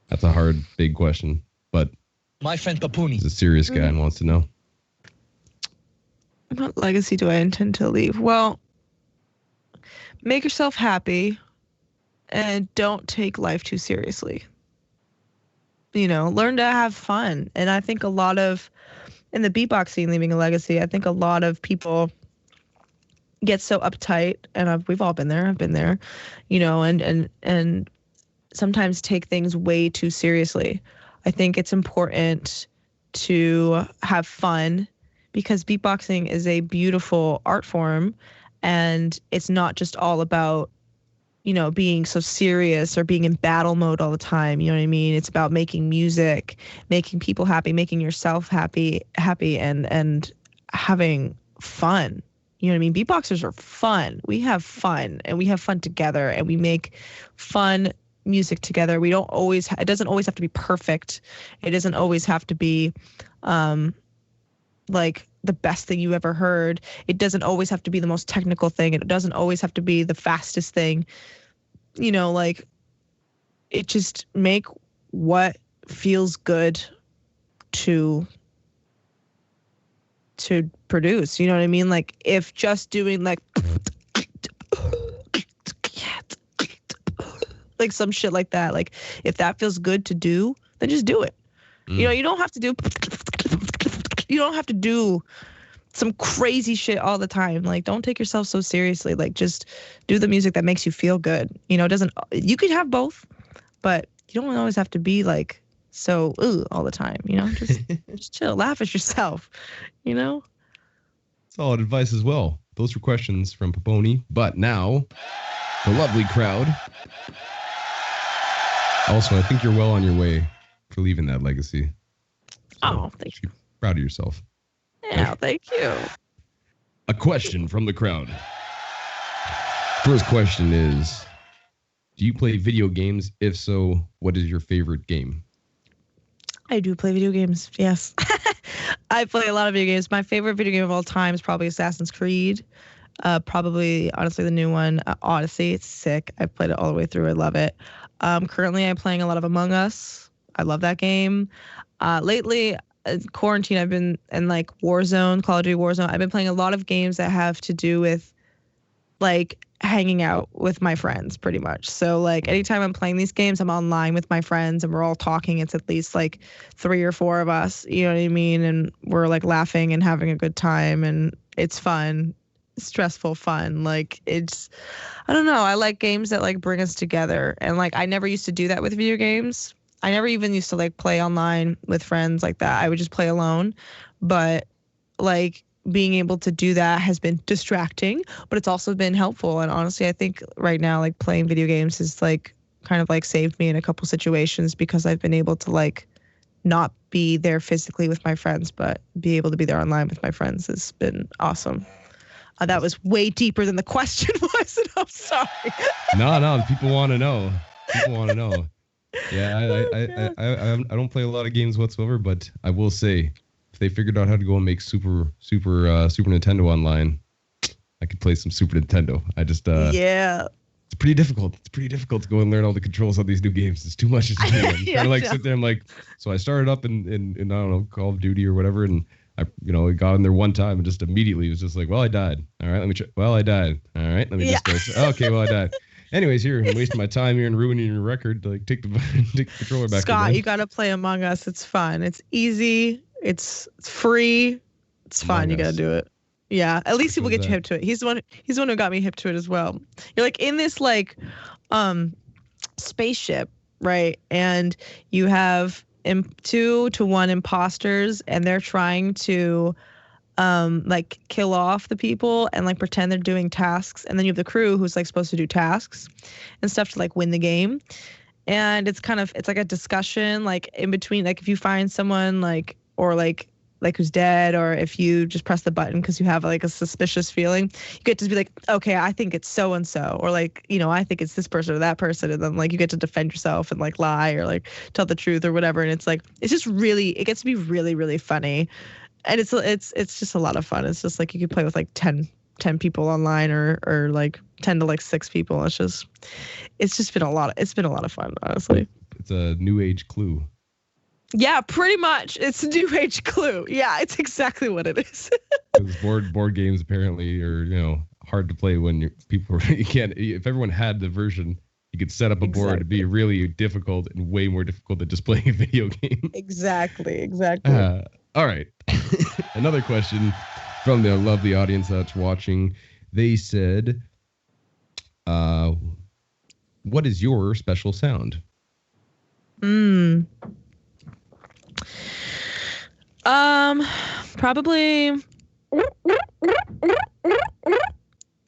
That's a hard, big question, but My friend Papuni. He's a serious guy and wants to know. What legacy do I intend to leave? Well, make yourself happy and don't take life too seriously. Learn to have fun. And I think a lot of, in the beatboxing, leaving a legacy, I think a lot of people get so uptight, and we've all been there. I've been there, and sometimes take things way too seriously. I think it's important to have fun because beatboxing is a beautiful art form, and it's not just all about, being so serious or being in battle mode all the time. You know what I mean? It's about making music, making people happy, making yourself happy, and having fun. You know what I mean? Beatboxers are fun. We have fun, and we have fun together, and we make fun music together. We don't always, it doesn't always have to be perfect. It doesn't always have to be like the best thing you ever heard. It doesn't always have to be the most technical thing. It doesn't always have to be the fastest thing. It just make what feels good to produce. You know what I mean? Like, if just doing like some shit like that, like if that feels good to do, then just do it. You don't have to do some crazy shit all the time. Like, don't take yourself so seriously. Like, just do the music that makes you feel good. You could have both, but you don't always have to be like so all the time. Just chill, laugh at yourself. Solid advice as well. Those were questions from Paponi, but now the lovely crowd. Also, I think you're well on your way for leaving that legacy. So thank you. Proud of yourself. Yeah, thank you. A question from the crowd. First question is, do you play video games? If so, what is your favorite game? I do play video games, yes. I play a lot of video games. My favorite video game of all time is probably Assassin's Creed. Probably, honestly, the new one, Odyssey. It's sick. I played it all the way through. I love it. Currently, I'm playing a lot of Among Us. I love that game. Lately, quarantine, I've been in like Warzone, Call of Duty Warzone. I've been playing a lot of games that have to do with like hanging out with my friends, pretty much. So like anytime I'm playing these games, I'm online with my friends and we're all talking. It's at least like 3 or 4 of us, you know what I mean? And we're like laughing and having a good time, and it's fun, stressful fun. Like, I don't know. I like games that like bring us together. And like, I never used to do that with video games. I never even used to like play online with friends like that. I would just play alone. But like, being able to do that has been distracting, but it's also been helpful. And honestly, I think right now, like playing video games is like kind of like saved me in a couple situations, because I've been able to like not be there physically with my friends, but be able to be there online with my friends has been awesome. That was way deeper than the question was, and I'm sorry. No, people want to know. Yeah, I don't play a lot of games whatsoever, but I will say, if they figured out how to go and make Super Nintendo online, I could play some Super Nintendo. I just yeah. It's pretty difficult. It's pretty difficult to go and learn all the controls on these new games. It's too much to do. I'm trying to like sit there and like, so I started up in I don't know, Call of Duty or whatever, and I got in there one time and just immediately was just like, well, I died. All right, let me try. Well, I died. All right, let me just go. Okay, well, I died. Anyways, here, I'm wasting my time here and ruining your record. Like, take the controller back. Scott, you gotta play Among Us. It's fun. It's easy. It's free. It's fun. You gotta do it. Yeah, at least he will get you hip to it. He's the one who got me hip to it as well. You're like in this like spaceship, right? And you have 2 to 1 imposters, and they're trying to like kill off the people and like pretend they're doing tasks. And then you have the crew who's like supposed to do tasks and stuff to like win the game. And it's like a discussion like in between, like if you find someone like, or like who's dead, or if you just press the button because you have like a suspicious feeling, you get to be like, okay, I think it's so and so, or like, I think it's this person or that person, and then like you get to defend yourself and like lie or like tell the truth or whatever. And it's like, it's just really, it gets to be really, really funny, and it's just a lot of fun. It's just like you could play with like 10 people online, or like 10 to like 6 people. It's just been a lot of fun, honestly. It's a new age Clue. Yeah, pretty much. It's a new age Clue. Yeah, it's exactly what it is. Because board games apparently are, hard to play when you can't. If everyone had the version, you could set up a board. It'd be really difficult and way more difficult than just playing a video game. Exactly. All right. Another question from the lovely audience that's watching. They said, what is your special sound? Probably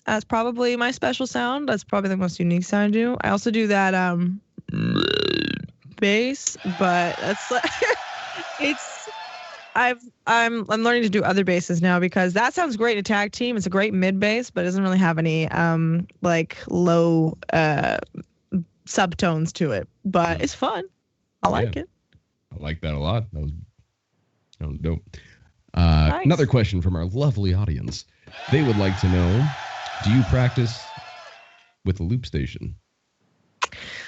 that's probably my special sound. That's probably the most unique sound I do. I also do that bass, but that's like I'm learning to do other basses now because that sounds great in a tag team. It's a great mid bass, but it doesn't really have any like low subtones to it. But it's fun. I like it. I like that a lot. That sounds dope. Nice. Another question from our lovely audience. They would like to know, do you practice with a Loopstation?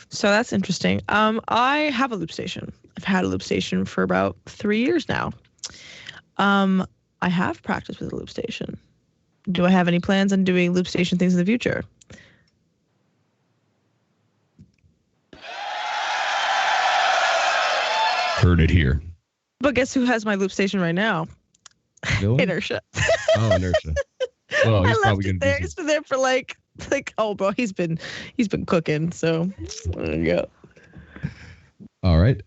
So that's interesting. I have a Loopstation. I've had a Loopstation for about 3 years now. I have practiced with a Loopstation. Do I have any plans on doing Loopstation things in the future? Heard it here. But guess who has my Loopstation right now? Hershe. Oh, Hershe. Well, he's probably gonna there. He's been there for like oh, bro, he's been cooking. So there you go. All right.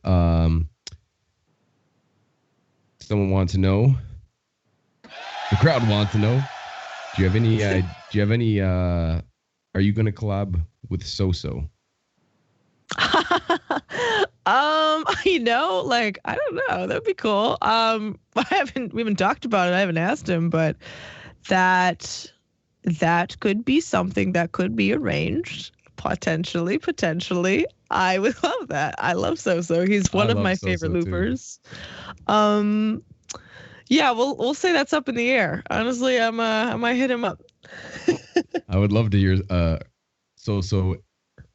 Someone wants to know. The crowd wants to know. Do you have any? Are you going to collab with So-So? Like I don't know. That'd be cool. We haven't talked about it. I haven't asked him, but that could be something that could be arranged. Potentially. I would love that. I love So-So. He's one of my favorite loopers. Yeah, we'll say that's up in the air. Honestly, I might hit him up. I would love to hear So-So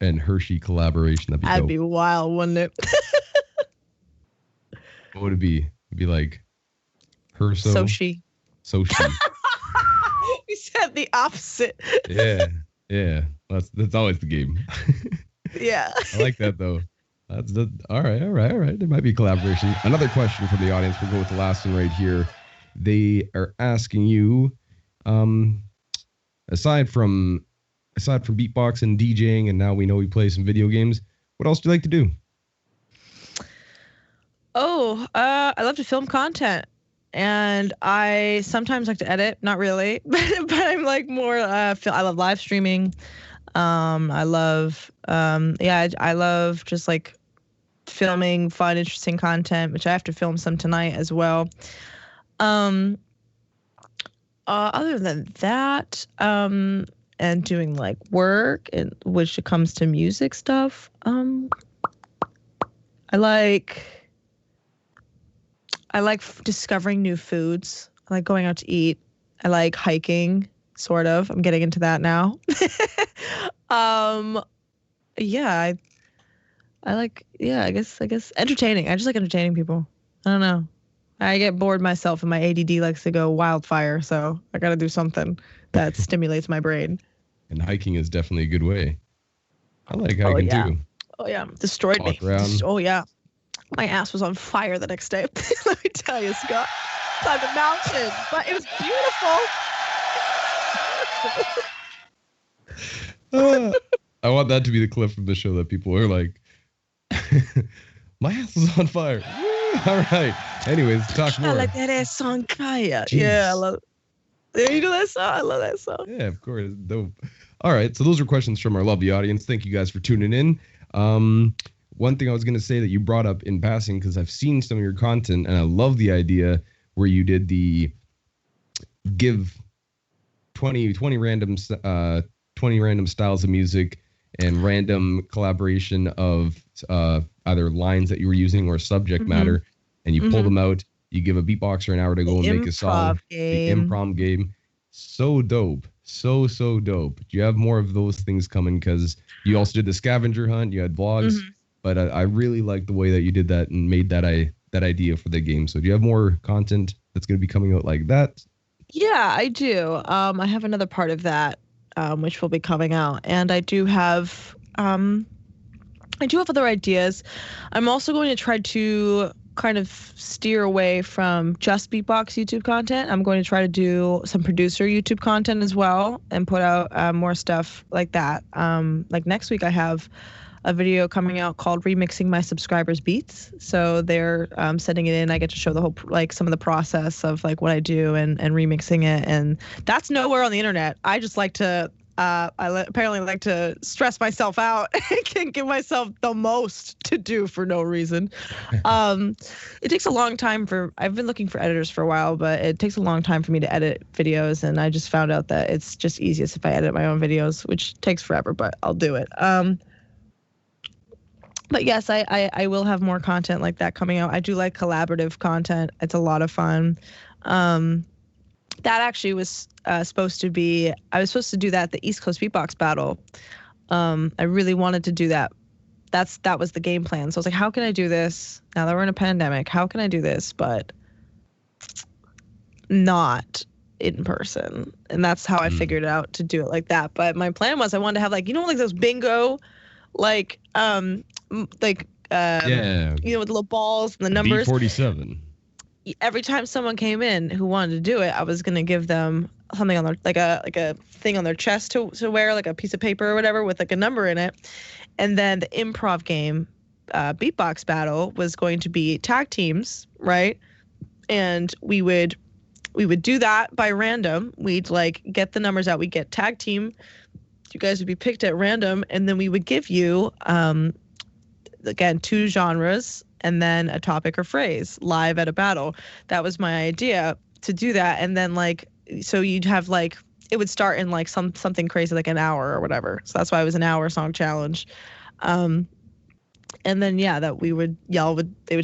and Hershe collaboration. That'd be wild, wouldn't it? What would it be? It'd be like Hershe. So-she. We said the opposite. Yeah. That's always the game. Yeah. I like that though. All right. There might be collaboration. Another question from the audience. We'll go with the last one right here. They are asking you, aside from beatbox and DJing, and now we know we play some video games, what else do you like to do? Oh, I love to film content. And I sometimes like to edit, not really, but I'm like more, I love live streaming. I love just like filming fun, interesting content, which I have to film some tonight as well. Other than that, and doing like work and which it comes to music stuff, I like discovering new foods. I like going out to eat. I like hiking, sort of. I'm getting into that now. I guess entertaining. I just like entertaining people. I don't know. I get bored myself and my ADD likes to go wildfire, so I got to do something that stimulates my brain. And hiking is definitely a good way. I like hiking too. Oh yeah, destroyed me. Oh yeah. My ass was on fire the next day. Let me tell you, Scott. Climbed a mountain, but it was beautiful. I want that to be the clip from the show that people are like, my ass is on fire. All right. Anyways, talk more. I like that ass on fire. Jeez. Yeah, I love it. There you do that song. I love that song. Yeah, of course. Dope. All right. So those are questions from our lovely audience. Thank you guys for tuning in. One thing I was going to say that you brought up in passing, because I've seen some of your content and I love the idea where you did the give 20 random styles of music and random collaboration of either lines that you were using or subject matter, and you pull them out. You give a beatboxer an hour to go and make a song. The improv game. So dope. So dope. Do you have more of those things coming? Because you also did the scavenger hunt. You had vlogs. But I really like the way that you did that and made that that idea for the game. So do you have more content that's going to be coming out like that? Yeah, I do. I have another part of that, which will be coming out, and I do have other ideas. I'm also going to try to kind of steer away from just beatbox YouTube content. I'm going to try to do some producer YouTube content as well and put out more stuff like that. Like next week I have a video coming out called Remixing My Subscribers Beats. So they're sending it in. I get to show the whole, like some of the process of like what I do and remixing it. And that's nowhere on the internet. I just like to, apparently like to stress myself out and give myself the most to do for no reason. It takes a long time I've been looking for editors for a while, but it takes a long time for me to edit videos. And I just found out that it's just easiest if I edit my own videos, which takes forever, but I'll do it. But yes, I will have more content like that coming out. I do like collaborative content. It's a lot of fun. That actually was supposed to be, I was supposed to do that at the East Coast Beatbox Battle. I really wanted to do that. That was the game plan. So I was like, how can I do this now that we're in a pandemic? How can I do this, but not in person? And that's how I figured out to do it like that. But my plan was I wanted to have like, like those bingo, yeah, with the little balls and the numbers. B47. Every time someone came in who wanted to do it, I was gonna give them something on their like a thing on their chest to wear, like a piece of paper or whatever with like a number in it. And then the improv game, beatbox battle, was going to be tag teams, right? And we would do that by random. We'd like get the numbers out. We'd get tag team. You guys would be picked at random, and then we would give you again 2 genres and then a topic or phrase live at a battle. That was my idea to do that. And then like, so you'd have like, it would start in like something crazy, like an hour or whatever. So that's why it was an hour song challenge. And then, yeah, that they would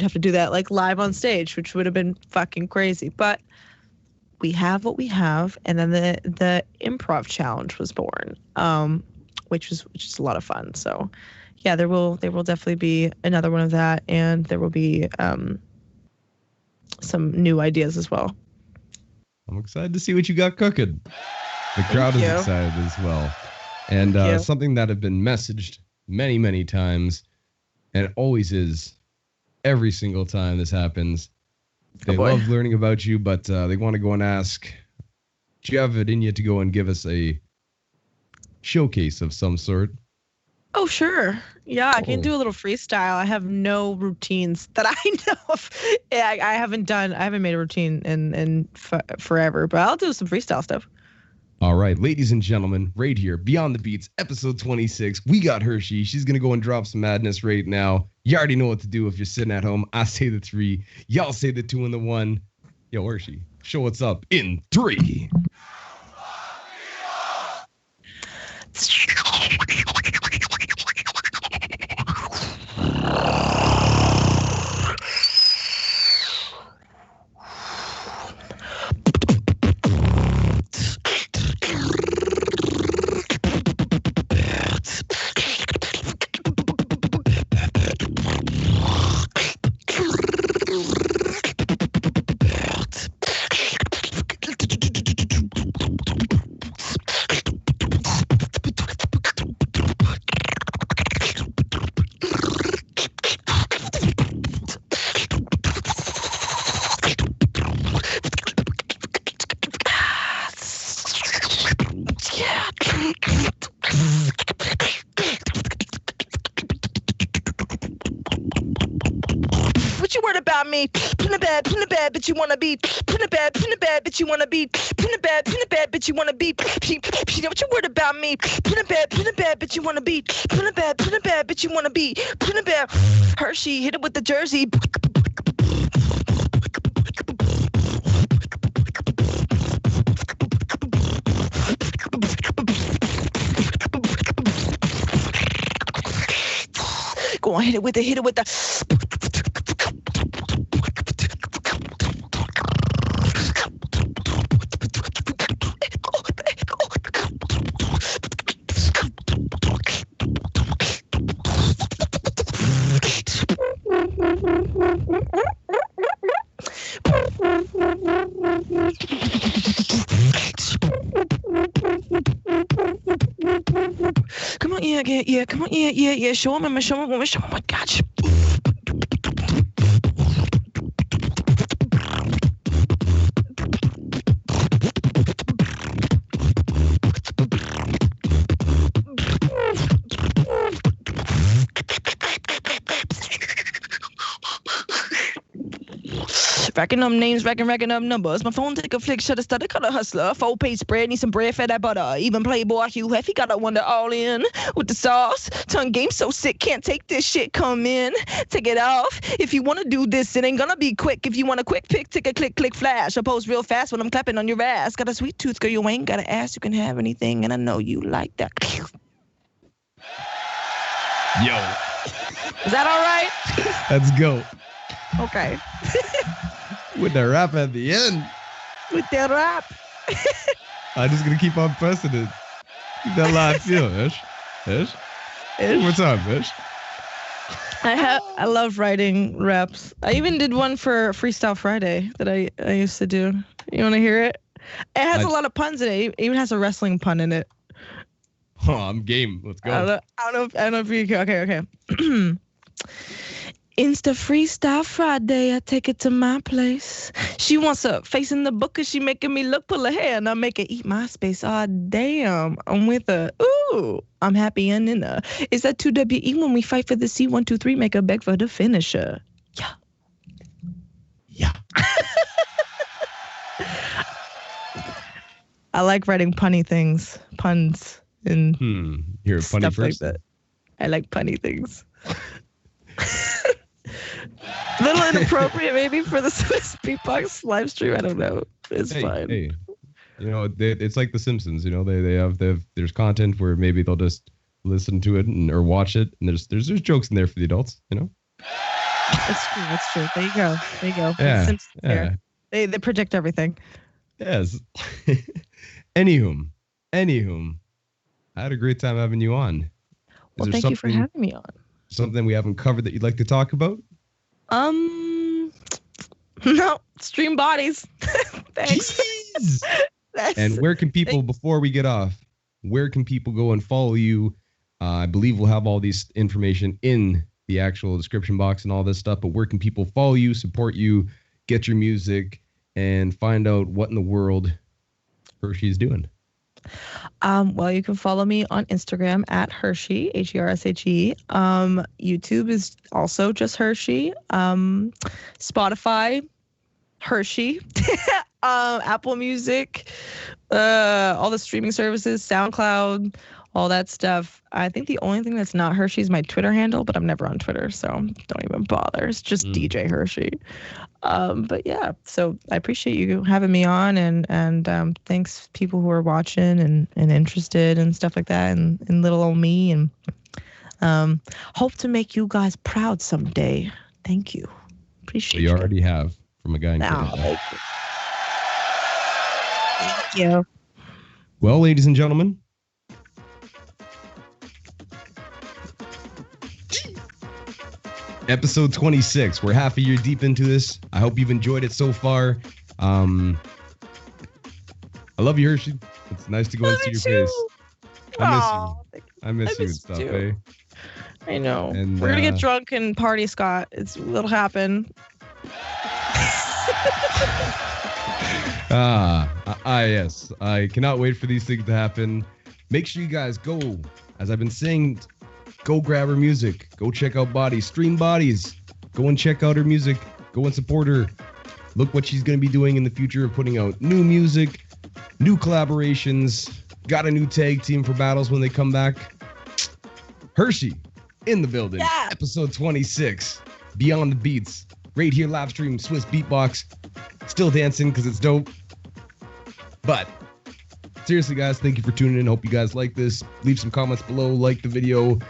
have to do that like live on stage, which would have been fucking crazy. But we have what we have. And then the improv challenge was born, which is a lot of fun. So yeah, there will definitely be another one of that, and there will be some new ideas as well. I'm excited to see what you got cooking. The crowd is excited as well. And something that have been messaged many, many times, and it always is every single time this happens. They love learning about you, but they want to go and ask, do you have it in you to go and give us a showcase of some sort? Oh, sure. Yeah, I can do a little freestyle. I have no routines that I know of. I haven't made a routine in forever, but I'll do some freestyle stuff. All right, ladies and gentlemen, right here, Beyond the Beats, episode 26. We got Hershe. She's going to go and drop some madness right now. You already know what to do if you're sitting at home. I say the 3. Y'all say the 2 and the 1. Yo, Hershe, show what's up in 3. But you wanna be put in a bed, but you wanna be put in a bed, but you wanna be what you word about me? Put in a bed, but you wanna be put in a bed, but you wanna be put in a bed. Hershe, hit it with the jersey. Go on, hit it with the. again. Yeah, come on. Yeah. Show him, show him, show him. Oh my gosh. Racking up names, racking up numbers. My phone take a flick, shut a stutter, cut a hustler. 4-page spread, need some bread for that butter. Even Playboy Hugh Heffy got a wonder all in with the sauce. Tongue game so sick, can't take this shit. Come in, take it off. If you wanna do this, it ain't gonna be quick. If you want a quick pick, take a click, flash. I post real fast when I'm clapping on your ass. Got a sweet tooth, girl, you ain't gotta ask. You can have anything, and I know you like that. Yo. Is that all right? Let's go. Okay. With the rap at the end. With the rap. I'm just gonna keep on pressing it. Keep that live feel, Ish. One more time, Ish. I love writing raps. I even did one for Freestyle Friday that I used to do. You want to hear it? It has a lot of puns in it. It even has a wrestling pun in it. Oh, I'm game. Let's go. I don't know if you can. Okay. Insta Freestyle Friday, I take it to my place. She wants a face in the book cause she making me look, pull her hair, and I make her eat my space. Oh, damn, I'm with her. Ooh, I'm happy and in her. Is that 2WE when we fight for the C1, 2, 3, make her beg for the finisher. Yeah. I like writing punny things, puns, and You're a punny stuff person. like that. I like punny things. A little inappropriate maybe for the Swissbeatbox live stream. I don't know. It's fine. Hey, you know, it's like The Simpsons. You know, they have there's content where maybe they'll just listen to it or watch it, and there's jokes in there for the adults. You know. That's true. There you go. Yeah. The Simpsons there. They predict everything. Yes. Anywho, I had a great time having you on. Well, thank you for having me on. Something we haven't covered that you'd like to talk about? No, stream bodies. Thanks. And where can people, before we get off, where can people go and follow you? I believe we'll have all these information in the actual description box and all this stuff, but where can people follow you, support you, get your music, and find out what in the world Hershe's doing? Well, you can follow me on Instagram at Hershe, Hershe. YouTube is also just Hershe. Spotify, Hershe. Apple Music, all the streaming services, SoundCloud, all that stuff. I think the only thing that's not Hershe is my Twitter handle, but I'm never on Twitter, so don't even bother. It's just DJ Hershe. But yeah, so I appreciate you having me on, and thanks people who are watching and interested and stuff like that, and little old me, and hope to make you guys proud someday. Thank you. Appreciate you. You already have from a guy in Canada. Thank you. Well, ladies and gentlemen, episode 26. We're half a year deep into this. I hope you've enjoyed it so far. I love you, Hershe. It's nice to go and see your face. I miss you and stuff, eh? I know. And, we're gonna get drunk and party, Scott. It'll happen. Yes. I cannot wait for these things to happen. Make sure you guys go, as I've been saying, go grab her music. Go check out Bodies. Stream Bodies. Go and check out her music. Go and support her. Look what she's going to be doing in the future of putting out new music, new collaborations. Got a new tag team for battles when they come back. Hershe in the building. Yeah. Episode 26. Beyond the Beats. Right here, live stream, Swissbeatbox. Still dancing because it's dope. But seriously, guys, thank you for tuning in. Hope you guys like this. Leave some comments below. Like the video.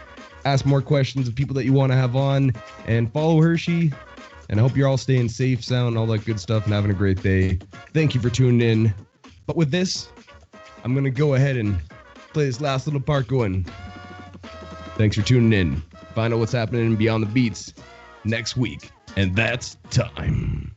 Ask more questions of people that you want to have on. And follow Hershe. And I hope you're all staying safe, sound, all that good stuff, and having a great day. Thank you for tuning in. But with this, I'm going to go ahead and play this last little part going. Thanks for tuning in. Find out what's happening in Beyond the Beats next week. And that's time.